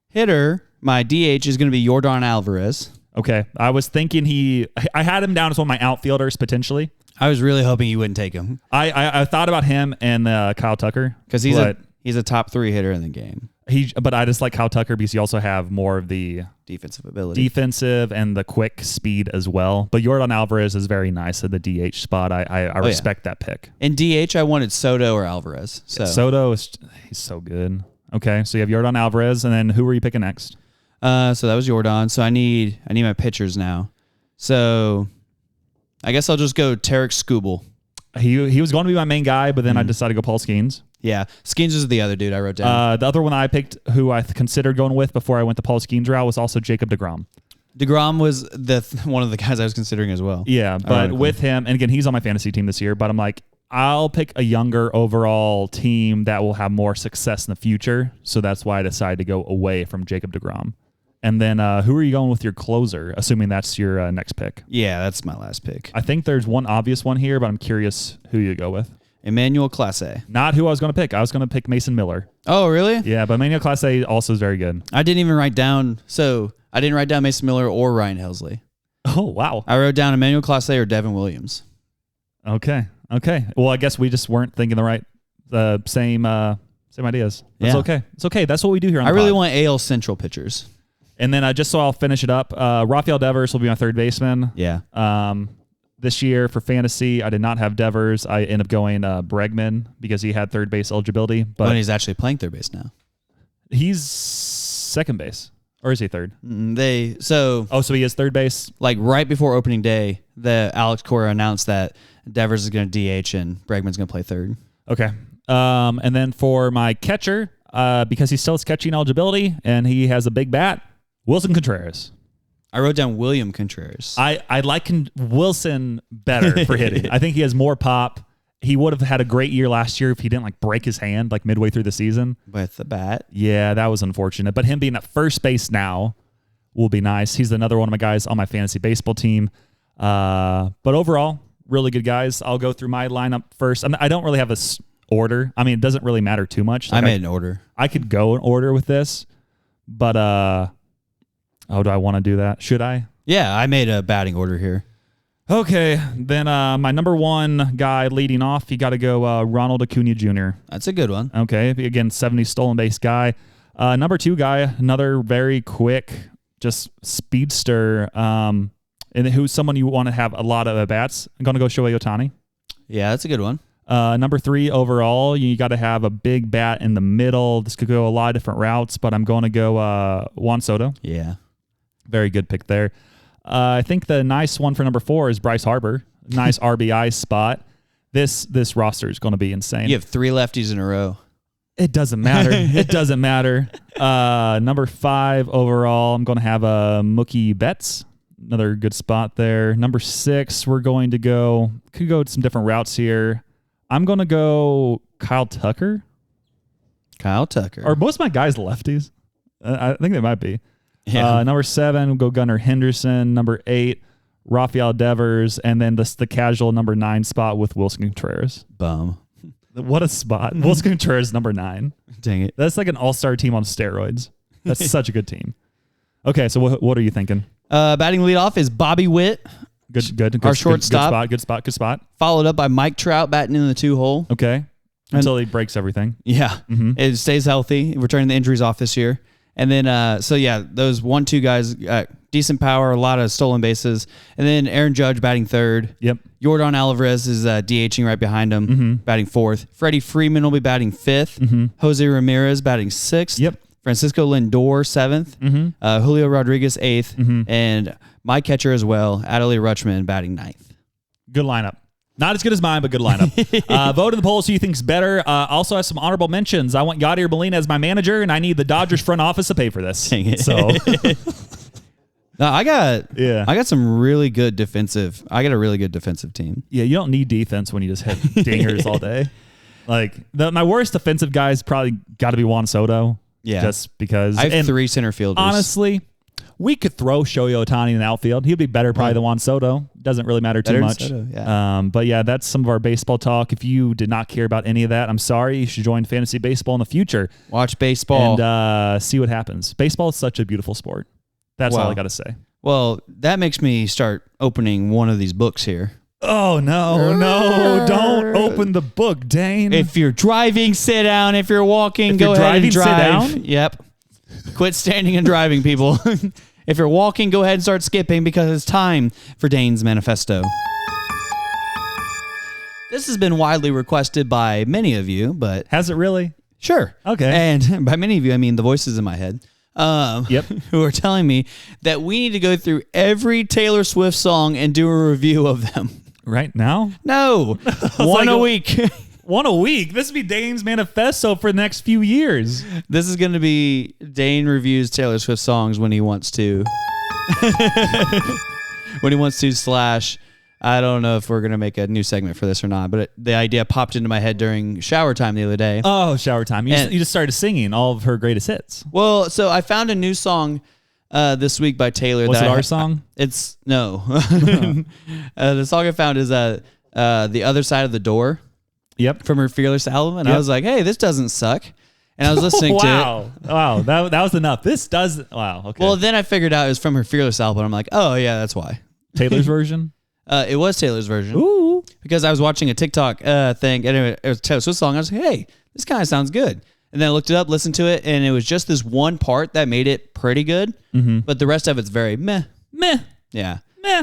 hitter, my DH is going to be Yordan Alvarez. Okay. I was thinking I had him down as one of my outfielders potentially. I was really hoping you wouldn't take him. I thought about him and Kyle Tucker. Because he's a top 3 hitter in the game. But I just like Kyle Tucker because you also have more of the defensive ability. Defensive and the quick speed as well. But Yordan Alvarez is very nice at the DH spot. I respect that pick. In DH, I wanted Soto or Alvarez. So Soto, he's so good. Okay, so you have Yordan Alvarez, and then who were you picking next? So that was Yordan. So I need my pitchers now. So I guess I'll just go Tarek Skubal. He was going to be my main guy, but then I decided to go Paul Skeens. Yeah, Skeens is the other dude I wrote down. The other one I picked, who I considered going with before I went to Paul Skeens route, was also Jacob deGrom. deGrom was one of the guys I was considering as well. Yeah, but with him, and again, he's on my fantasy team this year, but I'm like, I'll pick a younger overall team that will have more success in the future. So that's why I decided to go away from Jacob deGrom. And then who are you going with your closer, assuming that's your next pick? Yeah, that's my last pick. I think there's one obvious one here, but I'm curious who you go with. Emmanuel Clase. Not who I was going to pick. I was going to pick Mason Miller. Oh, really? Yeah, but Emmanuel Clase also is very good. I didn't even write down. So I didn't write down Mason Miller or Ryan Helsley. Oh, wow. I wrote down Emmanuel Clase or Devin Williams. Okay. Well, I guess we just weren't thinking the same ideas. That's okay. It's okay. That's what we do here on the I really pod. want AL Central pitchers. And then just so I'll finish it up, Rafael Devers will be my third baseman. Yeah. This year for fantasy, I did not have Devers. I ended up going Bregman because he had third base eligibility. But he's actually playing third base now. He's second base. Or is he third? So he is third base? Like right before opening day, the Alex Cora announced that Devers is going to DH and Bregman's going to play third. Okay. And then for my catcher, because he still has catching eligibility and he has a big bat, Wilson Contreras. I wrote down William Contreras. I like Wilson better for hitting. I think he has more pop. He would have had a great year last year if he didn't break his hand midway through the season. With the bat? Yeah, that was unfortunate. But him being at first base now will be nice. He's another one of my guys on my fantasy baseball team. But overall, really good guys. I'll go through my lineup first. I don't really have a order. I mean, it doesn't really matter too much. I made an order. I could go in order with this, but Oh, do I want to do that? Should I? Yeah, I made a batting order here. Okay, then my number one guy leading off, you got to go Ronald Acuna Jr. That's a good one. Okay, again, 70 stolen base guy. Number two guy, another very quick, just speedster, and who's someone you want to have a lot of at-bats. I'm going to go Shohei Ohtani. Yeah, that's a good one. Number three overall, you got to have a big bat in the middle. This could go a lot of different routes, but I'm going to go Juan Soto. Yeah. Very good pick there. I think the nice one for number four is Bryce Harper. Nice RBI spot. This roster is going to be insane. You have 3 lefties in a row. It doesn't matter. It doesn't matter. Number 5 overall, I'm going to have Mookie Betts. Another good spot there. Number 6, we're going to could go some different routes here. I'm going to go Kyle Tucker. Kyle Tucker. Are most of my guys lefties? I think they might be. Yeah. Number 7, we'll go Gunnar Henderson. Number 8, Rafael Devers. And then the casual number 9 spot with Wilson Contreras. Bum. What a spot. Wilson Contreras, number 9. Dang it. That's like an all-star team on steroids. That's such a good team. Okay, so what are you thinking? Batting leadoff is Bobby Witt. Good. Our shortstop. Good spot. Followed up by Mike Trout batting in the 2-hole. Okay. Until he breaks everything. Yeah. Mm-hmm. It stays healthy, returning the injuries off this year. And then, those 1-2 guys, decent power, a lot of stolen bases. And then Aaron Judge batting third. Yep. Yordan Alvarez is DHing right behind him, batting fourth. Freddie Freeman will be batting fifth. Jose Ramirez batting sixth. Yep. Francisco Lindor seventh. Julio Rodriguez eighth. And my catcher as well, Adley Rutschman batting ninth. Good lineup. Not as good as mine, but good lineup. Vote in the polls who you think's better. Also have some honorable mentions. I want Yadier Molina as my manager, and I need the Dodgers front office to pay for this. Dang it. So no, I got some really good defensive. I got a really good defensive team. Yeah, you don't need defense when you just hit dingers all day. Like my worst defensive guy's probably got to be Juan Soto. Yeah, just because I have 3 center fielders. Honestly, we could throw Shohei Ohtani in the outfield. He'd be better probably than Juan Soto. Doesn't really matter too much. Soto, yeah. But yeah, that's some of our baseball talk. If you did not care about any of that, I'm sorry. You should join fantasy baseball in the future. Watch baseball. And see what happens. Baseball is such a beautiful sport. That's all I got to say. Well, that makes me start opening one of these books here. Oh, no. Don't open the book, Dane. If you're driving, sit down. If you're walking, go ahead and drive. Sit down? Yep. Quit standing and driving, people. If you're walking, go ahead and start skipping because it's time for Dane's Manifesto. This has been widely requested by many of you, but... Has it really? Sure. Okay. And by many of you, I mean the voices in my head. Who are telling me that we need to go through every Taylor Swift song and do a review of them. Right now? No. One a week. One a week? This would be Dane's Manifesto for the next few years. This is going to be Dane reviews Taylor Swift songs when he wants to. / I don't know if we're going to make a new segment for this or not, but the idea popped into my head during shower time the other day. Oh, shower time. You just started singing all of her greatest hits. Well, so I found a new song this week by Taylor. Was it our song? It's no. The song I found is The Other Side of the Door. Yep. From her Fearless album. And I was like, hey, this doesn't suck. And I was listening to it. Wow. That was enough. This does. Wow. Okay. Well, then I figured out it was from her Fearless album. I'm like, oh, yeah, that's why. Taylor's version? It was Taylor's version. Ooh. Because I was watching a TikTok thing, and it was a Taylor Swift song. I was like, hey, this kind of sounds good. And then I looked it up, listened to it, and it was just this one part that made it pretty good. But the rest of it's very meh. Meh. Yeah. Meh.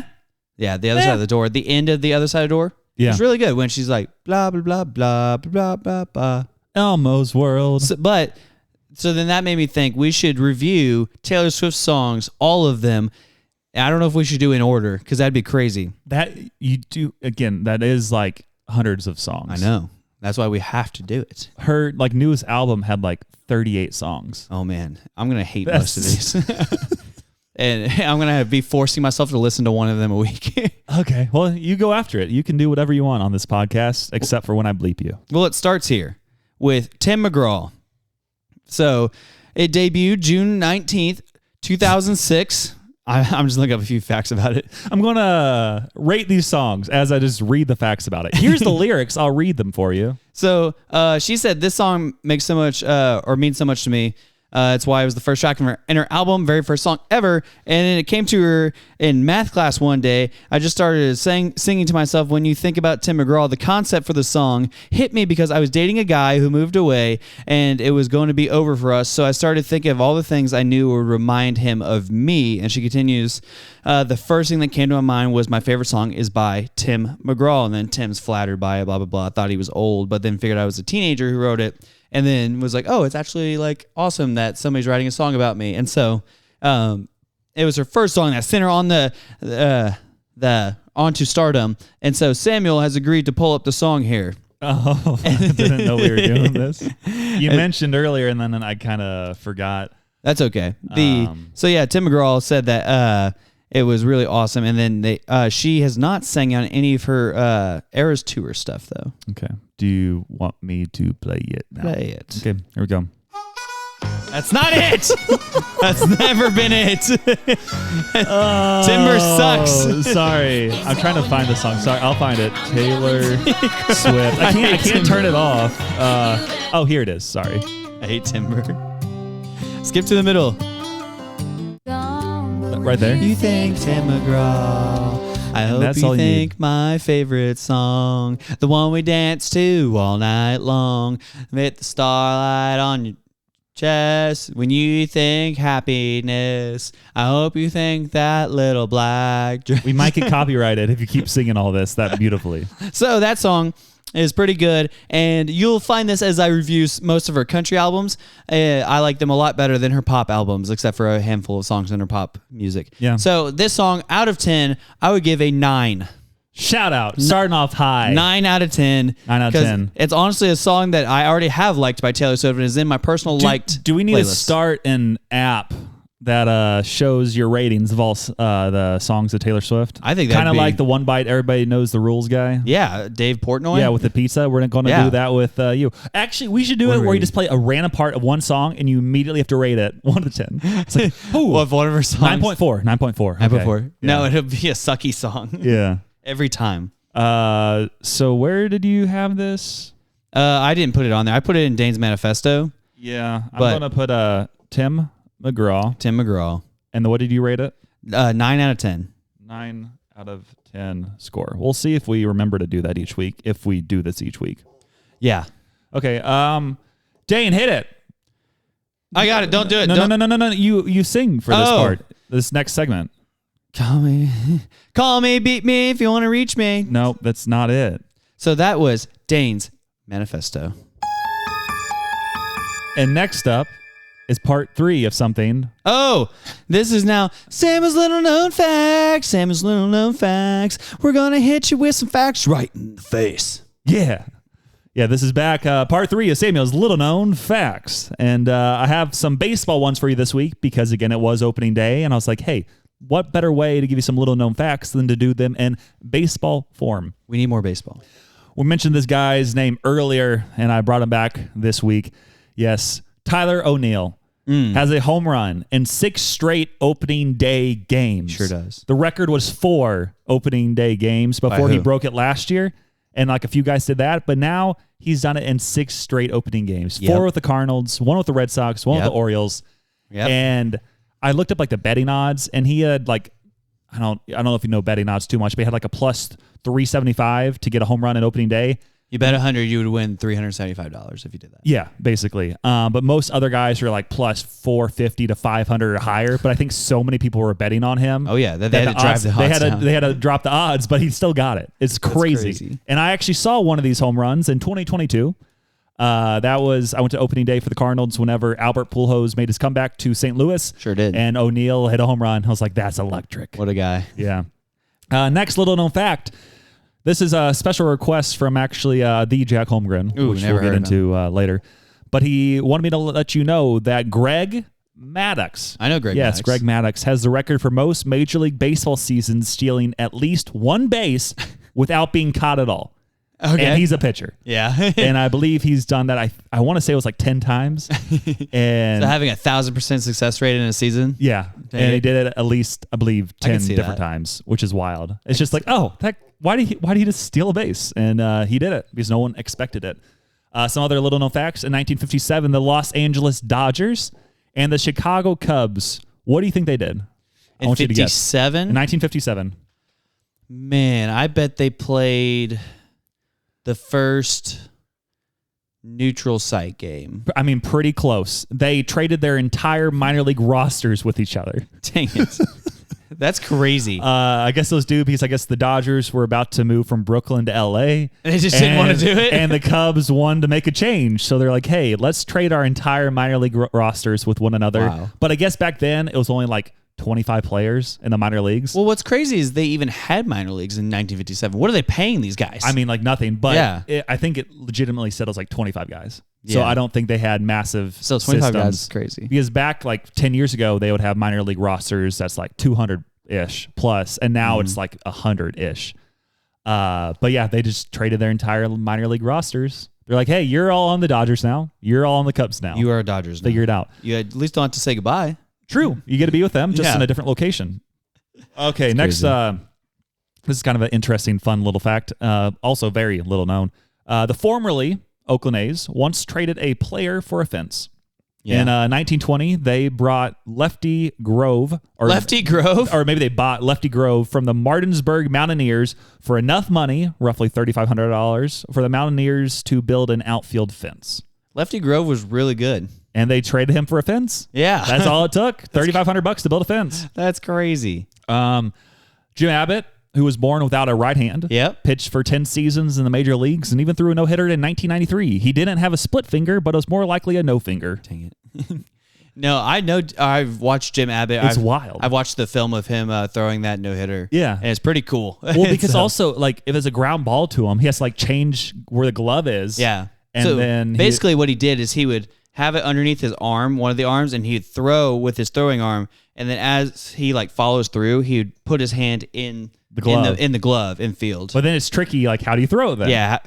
Yeah, The Other Side of the Door. The end of The Other Side of the Door. Yeah. It's really good when she's like, blah, blah, blah, blah, blah, blah, blah. Elmo's World. So then that made me think we should review Taylor Swift songs, all of them. I don't know if we should do in order because that'd be crazy. That you do again. That is like hundreds of songs. I know. That's why we have to do it. Her newest album had 38 songs. Oh man, I'm gonna hate most of these, and I'm gonna be forcing myself to listen to one of them a week. Okay, well you go after it. You can do whatever you want on this podcast, except for when I bleep you. Well, it starts here with Tim McGraw. So it debuted June 19th, 2006. I'm just looking up a few facts about it. I'm going to rate these songs as I just read the facts about it. Here's the lyrics. I'll read them for you. So she said, this song makes so much or means so much to me. That's why it was the first track in her album, very first song ever. And it came to her in math class one day. I just started singing to myself, when you think about Tim McGraw, the concept for the song hit me because I was dating a guy who moved away and it was going to be over for us. So I started thinking of all the things I knew would remind him of me. And she continues, the first thing that came to my mind was my favorite song is by Tim McGraw. And then Tim's flattered by it, blah, blah, blah. I thought he was old, but then figured I was a teenager who wrote it. And then was like, oh, it's actually like awesome that somebody's writing a song about me. And so it was her first song that sent her on the onto stardom. And so Samuel has agreed to pull up the song here. Oh, I didn't know we were doing this. You mentioned earlier, and then I kind of forgot. That's okay. So yeah, Tim McGraw said that it was really awesome. And then she has not sang on any of her Eras Tour stuff, though. Okay. Do you want me to play it now? Play it. Okay, here we go. That's not it. That's never been it. Timber sucks. Sorry. I'm trying to find the song. Sorry, I'll find it. Taylor Swift. I can't turn it off. Oh, here it is. Sorry. I hate Timber. Skip to the middle. Right there. You think Tim McGraw. I hope that's you think my favorite song, the one we dance to all night long, with the starlight on your chest. When you think happiness, I hope you think that little black dress. We might get copyrighted if you keep singing all this that beautifully. So that song is pretty good, and you'll find this as I review most of her country albums. I like them a lot better than her pop albums, except for a handful of songs in her pop music. Yeah. So this song, out of 10, I would give a 9. Shout out. Starting off high. 9 out of 10. 9 out of 10. It's honestly a song that I already have liked by Taylor Swift and is in my personal liked Do we need playlist. to start an app that shows your ratings of all the songs of Taylor Swift? I think that'd kind of be like the One Bite Everybody Knows the Rules guy. Yeah, Dave Portnoy. Yeah, with the pizza. We're going to do that with you. Actually, we should do it where you just play a random part of one song and you immediately have to rate it 1 to 10. It's like, well, if one of her songs 9.4. 9.4. 9.4. Yeah. No, it'll be a sucky song. Yeah. Every time. So where did you have this? I didn't put it on there. I put it in Dane's manifesto. Yeah, I'm going to put Tim McGraw. Tim McGraw. And what did you rate it? 9 out of 10. 9 out of 10 score. We'll see if we remember to do that each week, if we do this each week. Yeah. Okay. Dane, hit it. I got it. Don't do it. No. You sing for this part. This next segment. Call me, beat me if you want to reach me. No, that's not it. So that was Dane's manifesto. And next up is part 3 of something. Oh, this is now Samuel's little known facts. Samuel's little known facts. We're going to hit you with some facts right in the face. Yeah. Yeah, this is back. Part 3 of Samuel's little known facts. And I have some baseball ones for you this week because, again, it was opening day. And I was like, hey, what better way to give you some little known facts than to do them in baseball form? We need more baseball. We mentioned this guy's name earlier, and I brought him back this week. Yes, Tyler O'Neill has a home run in 6 straight opening day games. Sure does. The record was 4 opening day games before he broke it last year, and like a few guys did that, but now he's done it in 6 straight opening games. 4 with the Cardinals, 1 with the Red Sox, 1 with the Orioles, and I looked up like the betting odds, and he had like, I don't know if you know betting odds too much, but he had like a plus 375 to get a home run in opening day. You bet 100, you would win $375 if you did that. Yeah, basically. But most other guys are like plus 450 to 500 or higher. But I think so many people were betting on him. Oh yeah, they had to drive the odds down. They had to drop the odds, but he still got it. It's crazy. And I actually saw one of these home runs in 2022. I went to opening day for the Cardinals whenever Albert Pujols made his comeback to St. Louis. Sure did. And O'Neill hit a home run. I was like, that's electric. What a guy. Yeah. Next little known fact. This is a special request from actually the Jack Holmgren, which we'll get into later. But he wanted me to let you know that Greg Maddux. I know Greg Maddux. Yes, Greg Maddux has the record for most Major League Baseball seasons stealing at least 1 base without being caught at all. Okay. And he's a pitcher. Yeah. And I believe he's done that, I want to say it was like 10 times. And so having 1,000% success rate in a season? Yeah. And he did it at least, I believe, 10 different times, which is wild. It's just like, why did he just steal a base? And he did it because no one expected it. Some other little known facts. In 1957, the Los Angeles Dodgers And the Chicago Cubs, what do you think they did? In 57? In 1957. Man, I bet they played the first neutral site game. I mean, pretty close. They traded their entire minor league rosters with each other. Dang it. That's crazy. I guess those do because I guess the Dodgers were about to move from Brooklyn to L.A. And they just didn't want to do it? And the Cubs wanted to make a change. So they're like, hey, let's trade our entire minor league rosters with one another. Wow. But I guess back then it was only like 25 players in the minor leagues. Well, what's crazy is they even had minor leagues in 1957. What are they paying these guys? I mean, like nothing. But I think it legitimately said it was like 25 guys. So I don't think they had massive So 25 systems. guys is crazy. Because back like 10 years ago, they would have minor league rosters that's like 200-ish plus, and now it's like 100-ish. But yeah, they just traded their entire minor league rosters. They're like, hey, you're all on the Dodgers now. You're all on the Cubs now. You are Dodgers now. Figure it out. You at least don't have to say goodbye. True. You get to be with them just in a different location. Okay, next, this is kind of an interesting, fun little fact. Also very little known. The formerly Oakland A's once traded a player for a fence. Yeah. In 1920, they brought Lefty Grove. Or maybe they bought Lefty Grove from the Martinsburg Mountaineers for enough money, roughly $3,500, for the Mountaineers to build an outfield fence. Lefty Grove was really good. And they traded him for a fence. Yeah. That's all it took. $3,500 to build a fence. That's crazy. Jim Abbott, who was born without a right hand, pitched for 10 seasons in the major leagues and even threw a no-hitter in 1993. He didn't have a split finger, but it was more likely a no finger. Dang it. No, I know. I've watched Jim Abbott. It's wild. I've watched the film of him throwing that no-hitter. Yeah. And it's pretty cool. Well, because also, like, if it's a ground ball to him, he has to, like, change where the glove is. Yeah. And so then basically what he did is he would have it underneath his arm, one of the arms, and he'd throw with his throwing arm. And then as he like follows through, he would put his hand in the glove, in field. But then it's tricky. Like, how do you throw it then? Yeah.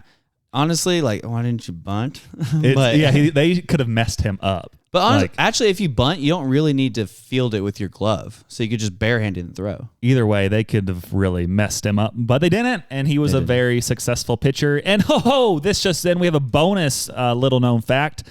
Honestly, like, why didn't you bunt? They could have messed him up. But honestly, actually, if you bunt, you don't really need to field it with your glove. So you could just barehanded and throw. Either way, they could have really messed him up, but they didn't. And he was a very successful pitcher. And this just then we have a bonus little known fact.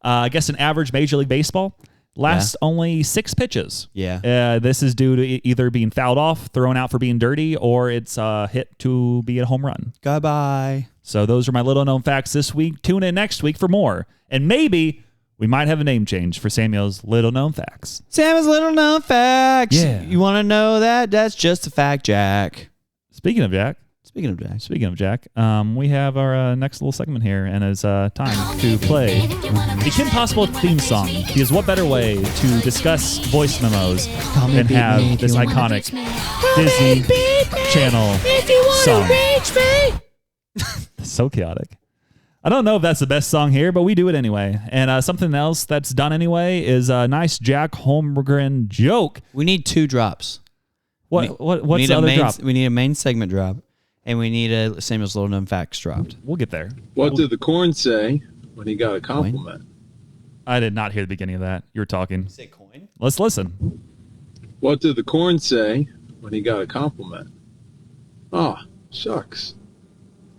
I guess an average Major League Baseball lasts only 6 pitches. Yeah. This is due to either being fouled off, thrown out for being dirty, or it's hit to be a home run. Goodbye. So those are my little known facts this week. Tune in next week for more. And maybe we might have a name change for Samuel's little known facts. Samuel's little known facts. Yeah. You want to know that? That's just a fact, Jack. Speaking of Jack, we have our next little segment here, and it's time to play the Kim Possible theme song. Because what better way to discuss voice memos than have this iconic Disney Channel song? So chaotic. I don't know if that's the best song here, but we do it anyway. And something else that's done anyway is a nice Jack Holmgren joke. We need 2 drops. What's the other drop? We need a main segment drop. And we need a Samuel's Little Known Facts dropped. We'll get there. What did the corn say when he got a compliment? I did not hear the beginning of that. You were talking. You say coin? Let's listen. What did the corn say when he got a compliment? Oh, shucks.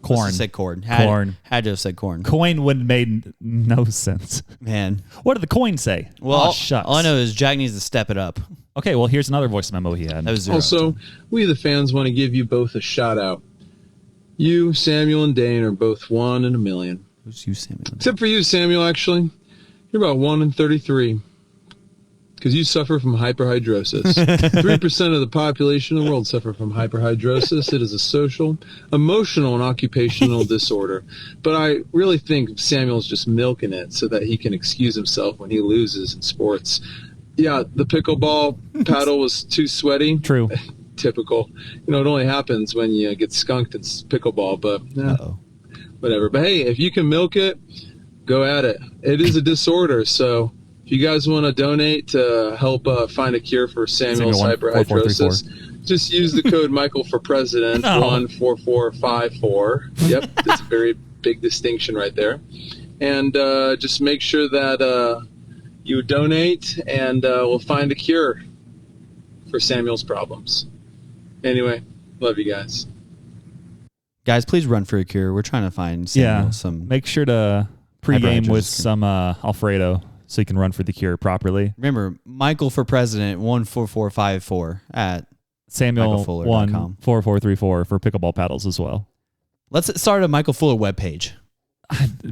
Corn. Said corn. Had to have said corn. Coin would have made no sense. Man. What did the coin say? Well, shucks. All I know is Jack needs to step it up. Okay, well, here's another voice memo he had. That was 0. Also, we the fans want to give you both a shout out. You, Samuel, and Dane are both 1 in a million. Who's you, Samuel? Except for you, Samuel, actually. You're about 1 in 33. Because you suffer from hyperhidrosis. 3% of the population of the world suffer from hyperhidrosis. It is a social, emotional, and occupational disorder. But I really think Samuel's just milking it so that he can excuse himself when he loses in sports. Yeah, the pickleball paddle was too sweaty. True. Typical. It only happens when you get skunked in pickleball, but whatever. But hey, if you can milk it, go at it. It is a disorder, so if you guys want to donate to help find a cure for Samuel's hyperhidrosis, just use the code Michael for President 14454. Yep, that's a very big distinction right there. And just make sure that you donate, and we'll find a cure for Samuel's problems. Anyway, love you guys. Guys, please run for a cure. We're trying to find Samuel some. Make sure to pregame with some Alfredo so you can run for the cure properly. Remember, Michael for president 14454 at Samuel 14434 for pickleball paddles as well. Let's start a Michael Fuller webpage.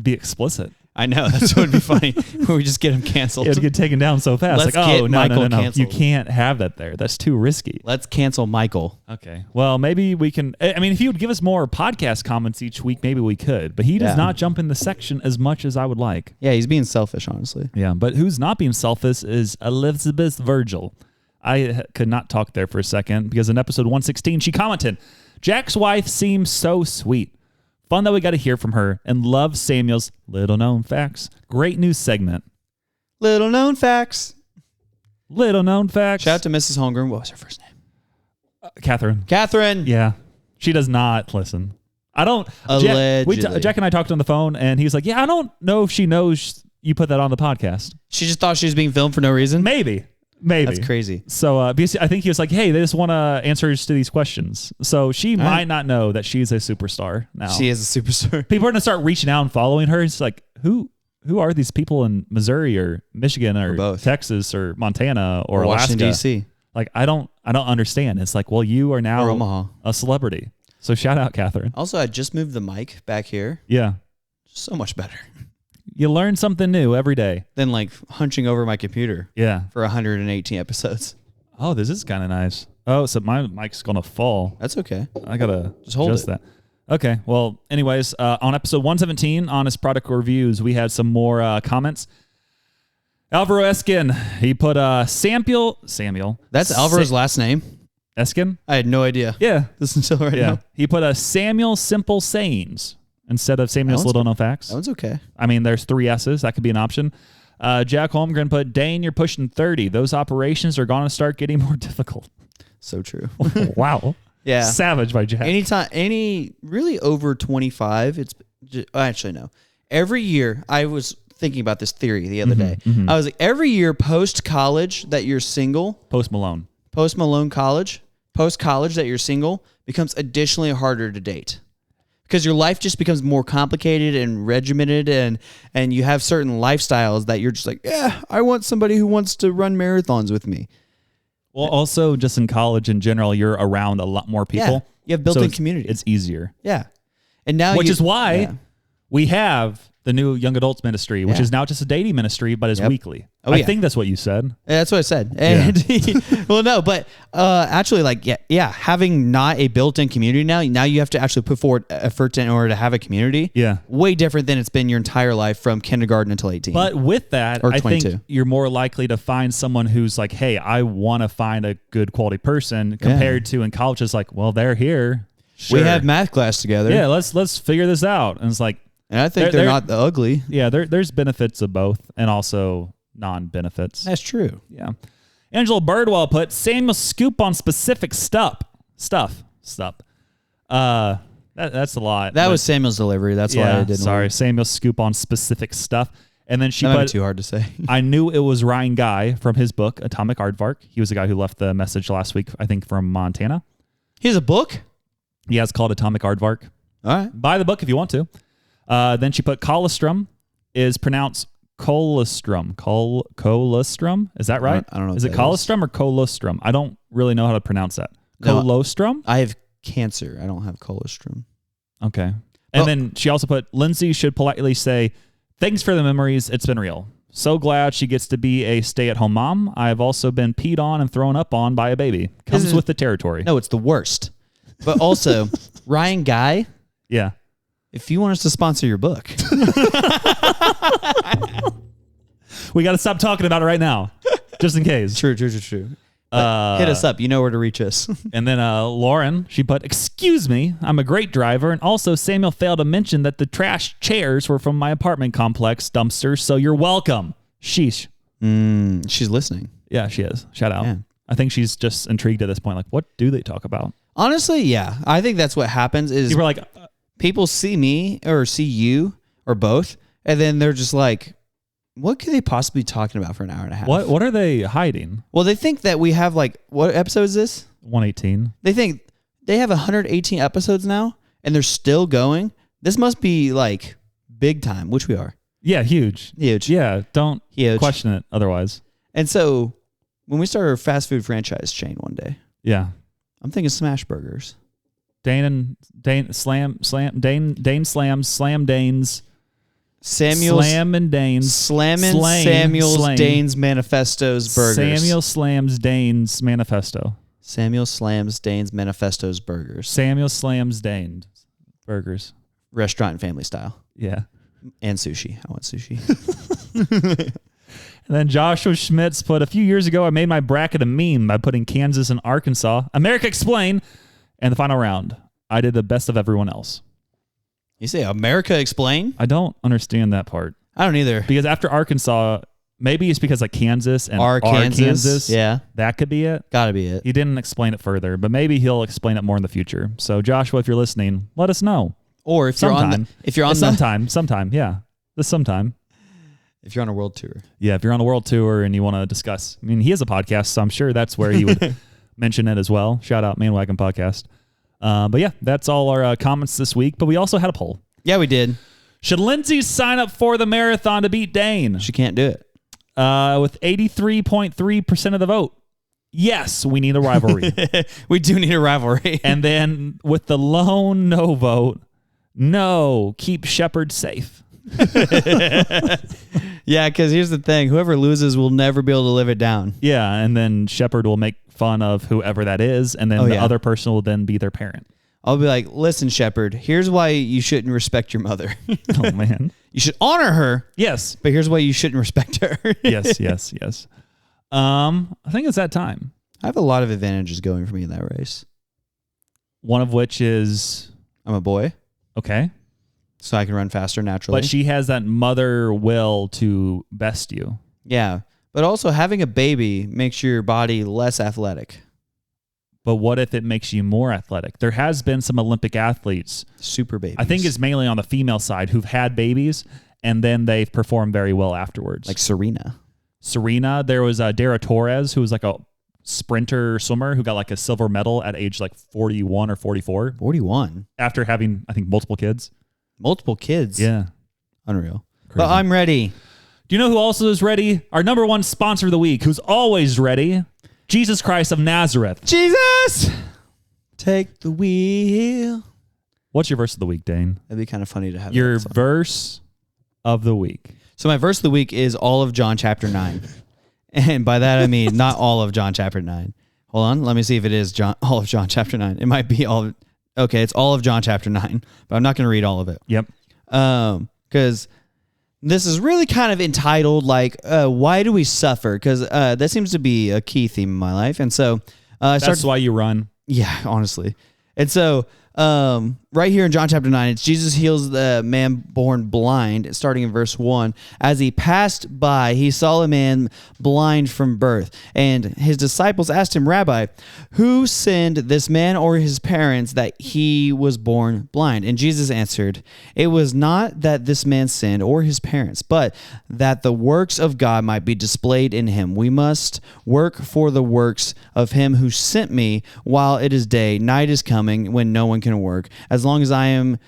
Be explicit. I know, that's what would be funny. We just get him canceled. It would get taken down so fast. Let's like, get oh, Michael no. canceled. You can't have that there. That's too risky. Let's cancel Michael. Okay. Well, maybe we can. I mean, if he would give us more podcast comments each week, maybe we could. But he does not jump in the section as much as I would like. Yeah, he's being selfish, honestly. Yeah, but who's not being selfish is Elizabeth Virgil. I could not talk there for a second because in episode 116, she commented, Jack's wife seems so sweet. Fun that we got to hear from her and love Samuel's little known facts. Great news segment. Little known facts. Little known facts. Shout out to Mrs. Holmgren. What was her first name? Catherine. Catherine. Yeah. She does not listen. I don't. Allegedly. Jack and I talked on the phone and he was like, yeah, I don't know if she knows you put that on the podcast. She just thought she was being filmed for no reason? Maybe. That's crazy. So because I think he was like, hey, they just want answers to these questions. So she might not know that she's a superstar now. She is a superstar. People are going to start reaching out and following her. It's like, who are these people in Missouri or Michigan or both. Texas or Montana or Washington, Alaska? D.C. Like, I don't understand. It's like, well, you are now Or Omaha. a celebrity. So shout out, Catherine. Also, I just moved the mic back here. Yeah. So much better. You learn something new every day. Than like hunching over my computer. Yeah. For 118 episodes. Oh, this is kind of nice. Oh, so my mic's going to fall. That's okay. I got to just hold adjust that. Okay. Well, anyways, on episode 117, Honest Product Reviews, we had some more comments. Alvaro Eskin, he put Samuel. That's Alvaro's last name? Eskin? I had no idea. Yeah. This until right now. He put Samuel Simple Sayings instead of Samuel's Little Known Facts. That one's okay. I mean, there's 3 S's. That could be an option. Jack Holmgren put, Dane, you're pushing 30. Those operations are going to start getting more difficult. So true. Wow. Yeah. Savage by Jack. Really over 25, it's actually no. Every year, I was thinking about this theory the other day. Mm-hmm. I was like, every year post-college that you're single. Post Malone college. Post-college that you're single becomes additionally harder to date. Because your life just becomes more complicated and regimented and you have certain lifestyles that you're just like, yeah, I want somebody who wants to run marathons with me. Well, also just in college in general, you're around a lot more people. Yeah, you have built-in community. It's easier. Yeah. And now which is why we have the new young adults ministry, which is now just a dating ministry, but is weekly. I think that's what you said. Yeah, that's what I said. And well, no, but actually, like, having not a built-in community now you have to actually put forward effort in order to have a community. Yeah. Way different than it's been your entire life from kindergarten until 18. But with that, I think you're more likely to find someone who's like, hey, I want to find a good quality person compared to in college. It's like, well, they're here. Sure. We have math class together. Yeah, let's figure this out. And it's like, and I think they're not ugly. Yeah, there's benefits of both and also non-benefits. That's true. Yeah. Angela Birdwell put Samuel scoop on specific stuff. That's a lot. That was Samuel's delivery. That's why I didn't. Sorry, Samuel scoop on specific stuff. And then she put too hard to say. I knew it was Ryan Guy from his book Atomic Aardvark. He was the guy who left the message last week, I think, from Montana. He has a book? Yeah, it's called Atomic Aardvark. All right. Buy the book if you want to. Then she put colostrum is pronounced colostrum. Colostrum? Is that right? I don't know. Is it colostrum or colostrum? I don't really know how to pronounce that. Colostrum? I have cancer. I don't have colostrum. Okay. And then she also put Lindsay should politely say, thanks for the memories. It's been real. So glad she gets to be a stay-at-home mom. I have also been peed on and thrown up on by a baby. Comes with the territory. No, it's the worst. But also, Ryan Guy. Yeah. If you want us to sponsor your book. We got to stop talking about it right now. Just in case. True. Hit us up. You know where to reach us. And then Lauren, she put, excuse me, I'm a great driver. And also Samuel failed to mention that the trash chairs were from my apartment complex dumpsters. So you're welcome. Sheesh. She's listening. Yeah, she is. Shout out. Yeah. I think she's just intrigued at this point. Like, what do they talk about? Honestly, yeah. I think that's what happens is you were like, people see me or see you or both. And then they're just like, what could they possibly be talking about for an hour and a half? What are they hiding? Well, they think that we have like, what episode is this? 118. They think they have 118 episodes now and they're still going. This must be like big time, which we are. Yeah, huge. Yeah, don't question it otherwise. And so when we start our fast food franchise chain one day, I'm thinking smash burgers. Dane Slams, Slam Danes. Samuel's Slam and Danes. Samuel's Danes Manifestos Burgers. Samuel Slams Danes Manifesto. Samuel Slams Danes Manifestos Burgers. Samuel Slams Danes Burgers. Restaurant and family style. Yeah. And sushi. I want sushi. And then Joshua Schmitz put, a few years ago, I made my bracket a meme by putting Kansas and Arkansas. America Explain. And the final round, I did the best of everyone else. You say America Explain? I don't understand that part. I don't either. Because after Arkansas, maybe it's because like Kansas and Arkansas. Yeah. That could be it. Gotta be it. He didn't explain it further, but maybe he'll explain it more in the future. So Joshua, if you're listening, let us know. Or if sometime. Sometime. Yeah. This sometime. If you're on a world tour. Yeah. If you're on a world tour and you want to discuss, I mean, he has a podcast, so I'm sure that's where he would mention it as well. Shout out Man-Wagon Podcast. But yeah, that's all our comments this week. But we also had a poll. Yeah, we did. Should Lindsay sign up for the marathon to beat Dane? She can't do it. With 83.3% of the vote. Yes, we need a rivalry. We do need a rivalry. And then with the lone no vote, no, keep Shepard safe. Yeah, because here's the thing. Whoever loses will never be able to live it down. Yeah, and then Shepard will make fun of whoever that is, and then other person will then be their parent. I'll be like, listen, Shepard, here's why you shouldn't respect your mother. Oh, man. You should honor her. Yes. But here's why you shouldn't respect her. Yes. I think it's that time. I have a lot of advantages going for me in that race. One of which is... I'm a boy. Okay. So I can run faster naturally. But she has that mother will to best you. Yeah. But also having a baby makes your body less athletic. But what if it makes you more athletic? There has been some Olympic athletes. Super babies. I think it's mainly on the female side who've had babies and then they've performed very well afterwards. Like Serena. There was Dara Torres, who was like a sprinter swimmer who got like a silver medal at age like 41 or 44. 41? After having, I think, multiple kids. Multiple kids? Yeah. Unreal. Crazy. But I'm ready. Do you know who also is ready? Our number one sponsor of the week, who's always ready. Jesus Christ of Nazareth. Jesus! Take the wheel. What's your verse of the week, Dane? That'd be kind of funny to have. Your verse of the week. So my verse of the week is all of John chapter 9. And by that I mean not all of John chapter 9. Hold on. Let me see if it is all of John chapter 9. It might be all of... Okay, it's all of John chapter 9. But I'm not going to read all of it. Yep. Because... this is really kind of entitled, like, why do we suffer? Because that seems to be a key theme in my life. And so that's why you run. Yeah, honestly. And so right here in John chapter 9, it's Jesus heals the man born blind, starting in verse 1. As he passed by, he saw a man blind from birth. And his disciples asked him, Rabbi, who sinned, this man or his parents, that he was born blind? And Jesus answered, it was not that this man sinned or his parents, but that the works of God might be displayed in him. We must work for the works of him who sent me while it is day. Night is coming when no one can work. As long as I am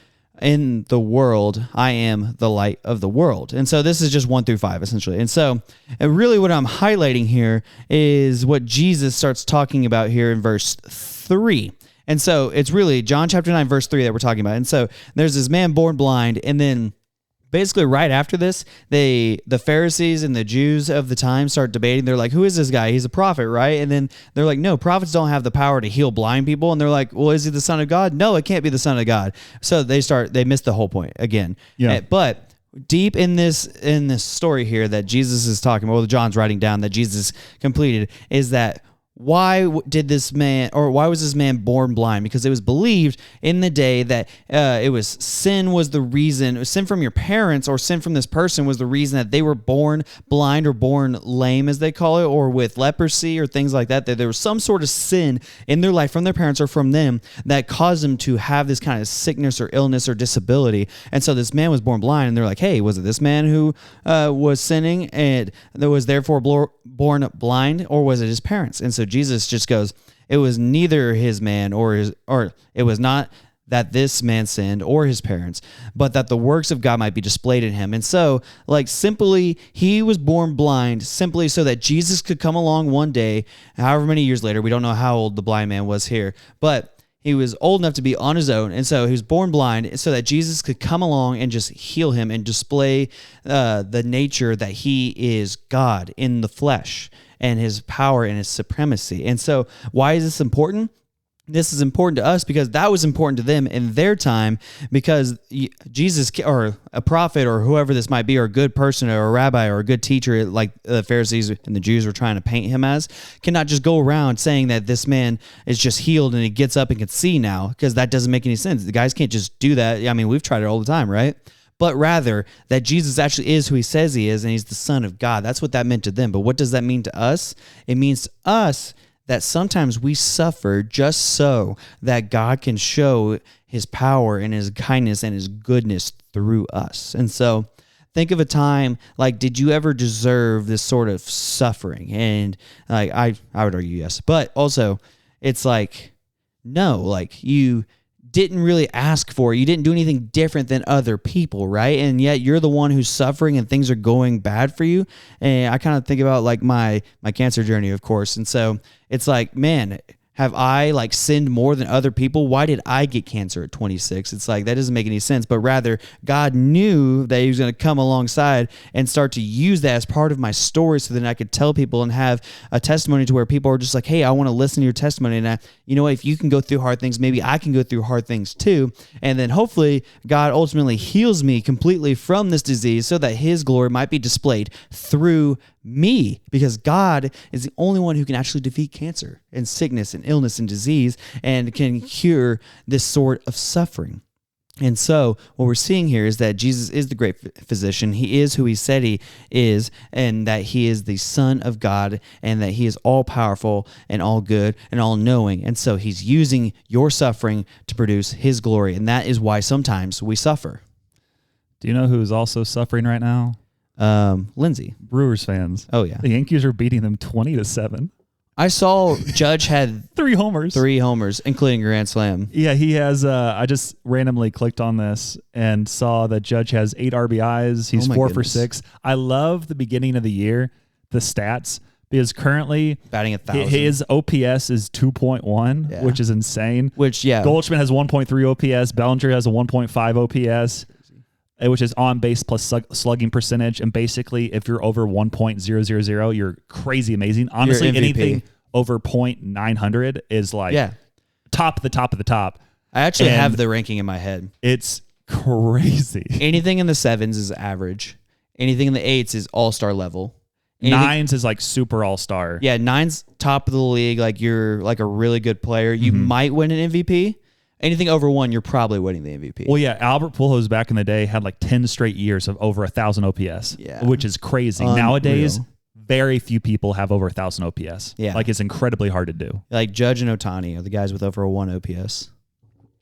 in the world, I am the light of the world. And so this is just 1 through 5, essentially. And so really what I'm highlighting here is what Jesus starts talking about here in verse 3. And so it's really John chapter 9, verse 3 that we're talking about. And so there's this man born blind, and then basically right after this, the Pharisees and the Jews of the time start debating. They're like, who is this guy? He's a prophet, right? And then they're like, no, prophets don't have the power to heal blind people. And they're like, well, is he the Son of God? No, it can't be the Son of God. So they miss the whole point again. Yeah. But deep in this story here that Jesus is talking about, or John's writing down that Jesus completed, is that why was this man born blind? Because it was believed in the day that it was sin was the reason, sin from your parents or sin from this person was the reason that they were born blind or born lame, as they call it, or with leprosy or things like that, that there was some sort of sin in their life from their parents or from them that caused them to have this kind of sickness or illness or disability. And so this man was born blind, and they're like, hey, was it this man who was sinning and that was therefore born blind, or was it his parents? And so Jesus just goes, it was neither his man or it was not that this man sinned or his parents, but that the works of God might be displayed in him. And so, like, simply, he was born blind simply so that Jesus could come along one day, however many years later. We don't know how old the blind man was here, but he was old enough to be on his own. And so he was born blind so that Jesus could come along and just heal him and display the nature that he is God in the flesh and his power and his supremacy. And so why is this important? This is important to us because that was important to them in their time, because Jesus or a prophet or whoever this might be, or a good person or a rabbi or a good teacher like the Pharisees and the Jews were trying to paint him as, cannot just go around saying that this man is just healed and he gets up and can see now, because that doesn't make any sense. The guys can't just do that. I mean, we've tried it all the time, right? But rather that Jesus actually is who he says he is, and he's the Son of God. That's what that meant to them. But what does that mean to us? It means to us that sometimes we suffer just so that God can show his power and his kindness and his goodness through us. And so think of a time, like, did you ever deserve this sort of suffering? And like, I would argue yes. But also, it's like, no, like, you didn't really ask for it. You didn't do anything different than other people, right? And yet you're the one who's suffering and things are going bad for you. And I kind of think about like my cancer journey, of course. And so it's like, man, have I like sinned more than other people? Why did I get cancer at 26? It's like, that doesn't make any sense. But rather, God knew that he was going to come alongside and start to use that as part of my story, so then I could tell people and have a testimony to where people are just like, hey, I want to listen to your testimony. And you know what, if you can go through hard things, maybe I can go through hard things too. And then hopefully God ultimately heals me completely from this disease so that his glory might be displayed through me, because God is the only one who can actually defeat cancer and sickness and illness and disease and can cure this sort of suffering. And so what we're seeing here is that Jesus is the great physician. He is who he said he is, and that he is the Son of God, and that he is all powerful and all good and all knowing. And so he's using your suffering to produce his glory. And that is why sometimes we suffer. Do you know who's also suffering right now? Lindsay. Brewers fans. Oh yeah. The Yankees are beating them 20-7. I saw Judge had 3 homers, including Grand Slam. Yeah, he has. I just randomly clicked on this and saw that Judge has 8 RBIs. He's 4 for 6. I love the beginning of the year, the stats, because currently batting 1,000. His OPS is 2.1, which is insane. Goldschmidt has 1.3 OPS. Bellinger has a 1.5 OPS. Which is on base plus slugging percentage. And basically, if you're over 1.000, you're crazy amazing. Honestly, anything over .900 is like top of the top of the top. I actually have the ranking in my head. It's crazy. Anything in the 7s is average. Anything in the 8s is all-star level. 9s is like super all-star. Yeah, 9's top of the league. Like, you're like a really good player. You might win an MVP. Anything over 1, you're probably winning the MVP. Well, yeah, Albert Pujols back in the day had like 10 straight years of over 1,000 OPS, which is crazy. Unreal. Nowadays, very few people have over 1,000 OPS. Yeah. Like, it's incredibly hard to do. Like Judge and Ohtani are the guys with over a 1 OPS.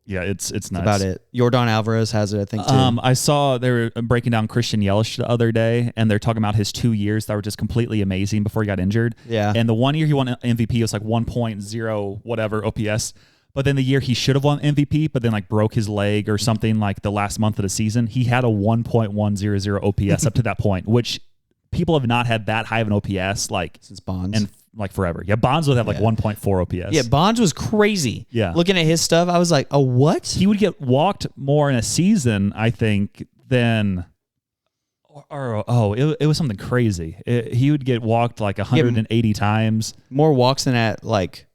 Yeah, it's nuts. That's about it. Yordan Alvarez has it, I think, too. I saw they were breaking down Christian Yelich the other day, and they're talking about his 2 years that were just completely amazing before he got injured. Yeah. And the 1 year he won MVP, it was like 1.0 whatever OPS. But then the year he should have won MVP, but then like broke his leg or something like the last month of the season, he had a 1.100 OPS up to that point, which people have not had that high of an OPS like since Bonds and like forever. Yeah, Bonds would have like 1.4 OPS. Yeah, Bonds was crazy. Yeah, looking at his stuff, I was like, oh, what? He would get walked more in a season, I think, than. It was something crazy. He would get walked like 180 times. More walks than at like.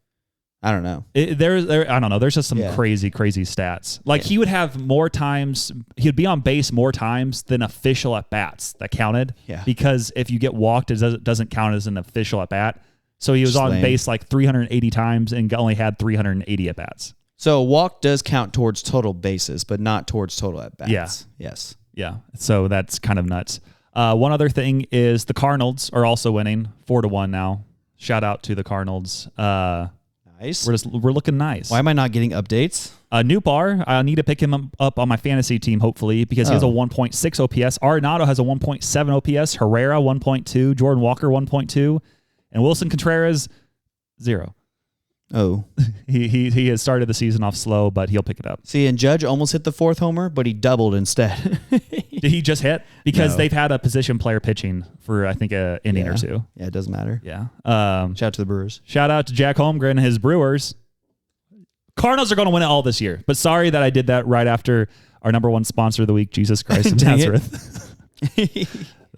I don't know. I don't know. There's just some crazy stats. Like he would have more times, he'd be on base more times than official at bats that counted. Yeah. Because if you get walked, it doesn't count as an official at bat. So he was on base like 380 times and only had 380 at bats. So a walk does count towards total bases, but not towards total at bats. Yeah. Yes. Yeah. So that's kind of nuts. One other thing is the Cardinals are also winning 4-1 now. Shout out to the Cardinals. Nice. We're looking nice. Why am I not getting updates? New bar. I need to pick him up on my fantasy team, hopefully, because he has a 1.6 OPS. Arenado has a 1.7 OPS. Herrera 1.2. Jordan Walker 1.2. And Wilson Contreras 0. Oh. He has started the season off slow, but he'll pick it up. See, and Judge almost hit the 4th homer, but he doubled instead. Did he just hit? Because they've had a position player pitching for, I think, an inning or two. Yeah, it doesn't matter. Yeah. Shout out to the Brewers. Shout out to Jack Holmgren and his Brewers. Cardinals are going to win it all this year. But sorry that I did that right after our number one sponsor of the week, Jesus Christ of Nazareth.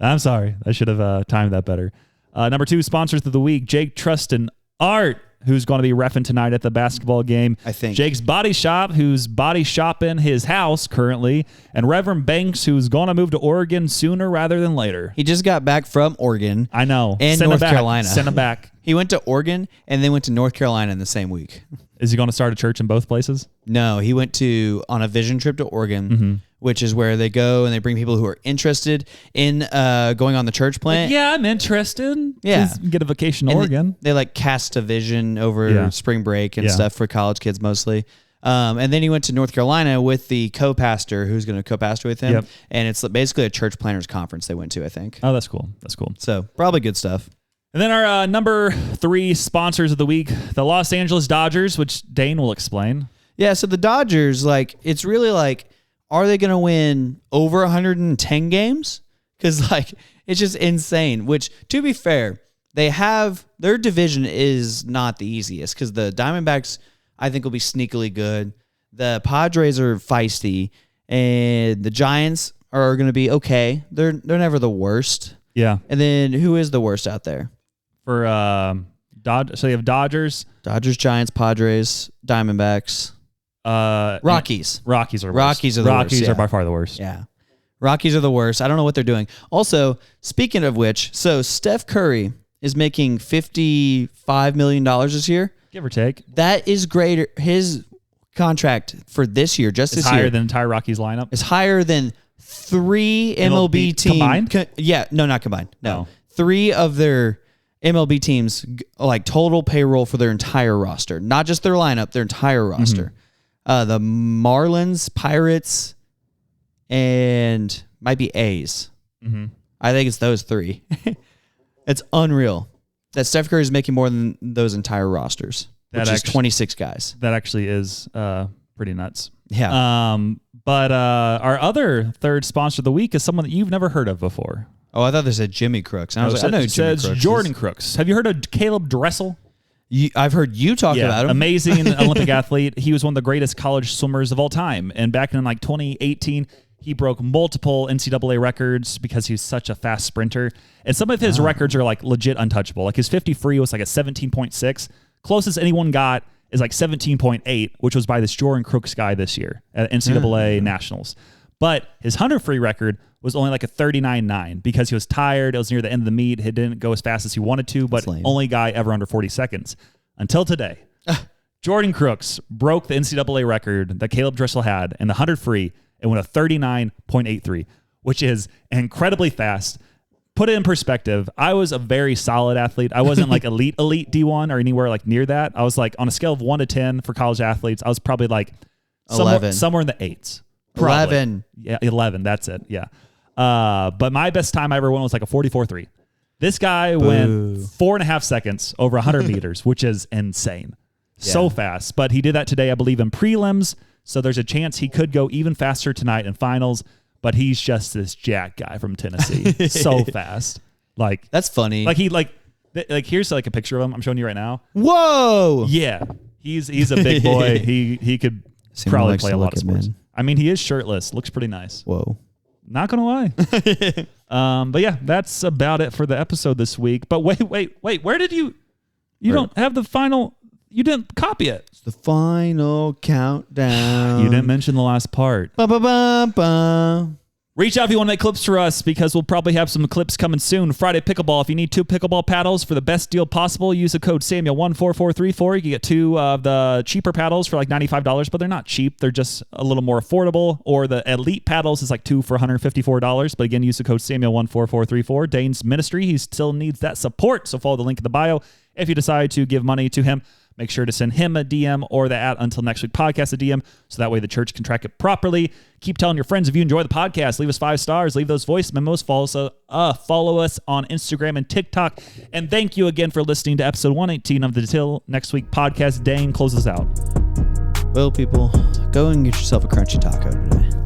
I'm sorry. I should have timed that better. Number 2 sponsors of the week, Jake Trustin Art, who's going to be reffing tonight at the basketball game. I think. Jake's Body Shop, who's body shopping his house currently. And Reverend Banks, who's going to move to Oregon sooner rather than later. He just got back from Oregon. I know. And North Carolina. Send him back. He went to Oregon and then went to North Carolina in the same week. Is he going to start a church in both places? No, he went on a vision trip to Oregon, which is where they go and they bring people who are interested in going on the church plant. Yeah, I'm interested. Yeah. Please get a vacation to Oregon. They like cast a vision over spring break and stuff for college kids mostly. And then he went to North Carolina with the co-pastor who's going to co-pastor with him. Yep. And it's basically a church planners conference they went to, I think. Oh, that's cool. That's cool. So probably good stuff. And then our number 3 sponsors of the week, the Los Angeles Dodgers, which Dane will explain. Yeah, so the Dodgers, it's really are they going to win over 110 games? Because, it's just insane. Which, to be fair, their division is not the easiest because the Diamondbacks, I think, will be sneakily good. The Padres are feisty, and the Giants are going to be okay. They're never the worst. Yeah. And then who is the worst out there? For so you have Dodgers, Giants, Padres, Diamondbacks, Rockies. Rockies are worst. Rockies are the worst. Rockies are by far the worst. Yeah. Rockies are the worst. I don't know what they're doing. Also, speaking of which, so Steph Curry is making $55 million this year. Give or take. That is greater. His contract for this year, just this year, higher than the entire Rockies lineup. Is higher than 3 MLB teams. Combined? No, not combined. No. 3 of their MLB teams, total payroll for their entire roster. Not just their lineup, their entire roster. The Marlins, Pirates, and might be A's. I think it's those 3. It's unreal that Steph Curry is making more than those entire rosters, which is 26 guys. That actually is pretty nuts. Yeah. But our other 3rd sponsor of the week is someone that you've never heard of before. Oh, I thought they said Jimmy Crooks. I was I know who Jimmy Crooks is. Jordan Crooks. Have you heard of Caleb Dressel? I've heard you talk about him. Amazing Olympic athlete. He was one of the greatest college swimmers of all time. And back in 2018, he broke multiple NCAA records because he was such a fast sprinter. And some of his records are legit untouchable. His 50 free was a 17.6. Closest anyone got is 17.8, which was by this Jordan Crooks guy this year at NCAA Nationals. But his 100 free record was only a 39.9 because he was tired. It was near the end of the meet. He didn't go as fast as he wanted to, but only guy ever under 40 seconds. Until today, Jordan Crooks broke the NCAA record that Caleb Dressel had in the 100 free and went a 39.83, which is incredibly fast. Put it in perspective, I was a very solid athlete. I wasn't elite D1 or anywhere near that. I was on a scale of 1 to 10 for college athletes. I was probably 11. somewhere in the 8s. Probably. 11. Yeah, 11. That's it. Yeah. But my best time I ever went was a 44.3. This guy went 4.5 seconds over 100 meters, which is insane. Yeah. So fast. But he did that today, I believe, in prelims. So there's a chance he could go even faster tonight in finals. But he's just this jack guy from Tennessee. So fast. That's funny. Here's a picture of him. I'm showing you right now. Whoa. Yeah. He's a big boy. He could probably play a lot of sports. Man. I mean, he is shirtless. Looks pretty nice. Whoa. Not gonna lie. But yeah, that's about it for the episode this week. But wait. Where did you don't have the final? You didn't copy it. It's the final countdown. You didn't mention the last part. Ba-ba-ba-ba. Reach out if you want to make clips for us because we'll probably have some clips coming soon. Friday Pickleball. If you need 2 pickleball paddles for the best deal possible, use the code Samuel14434. You can get 2 of the cheaper paddles for $95, but they're not cheap. They're just a little more affordable. Or the elite paddles is 2 for $154. But again, use the code Samuel14434. Dane's ministry, he still needs that support. So follow the link in the bio if you decide to give money to him. make sure to send him a DM or the Until Next Week podcast a DM, so that way the church can track it properly. Keep telling your friends if you enjoy the podcast. Leave us 5 stars. Leave those voice memos. Follow us on Instagram and TikTok. And thank you again for listening to episode 118 of the Until Next Week podcast. Dane, close us out. Well, people, go and get yourself a crunchy taco today.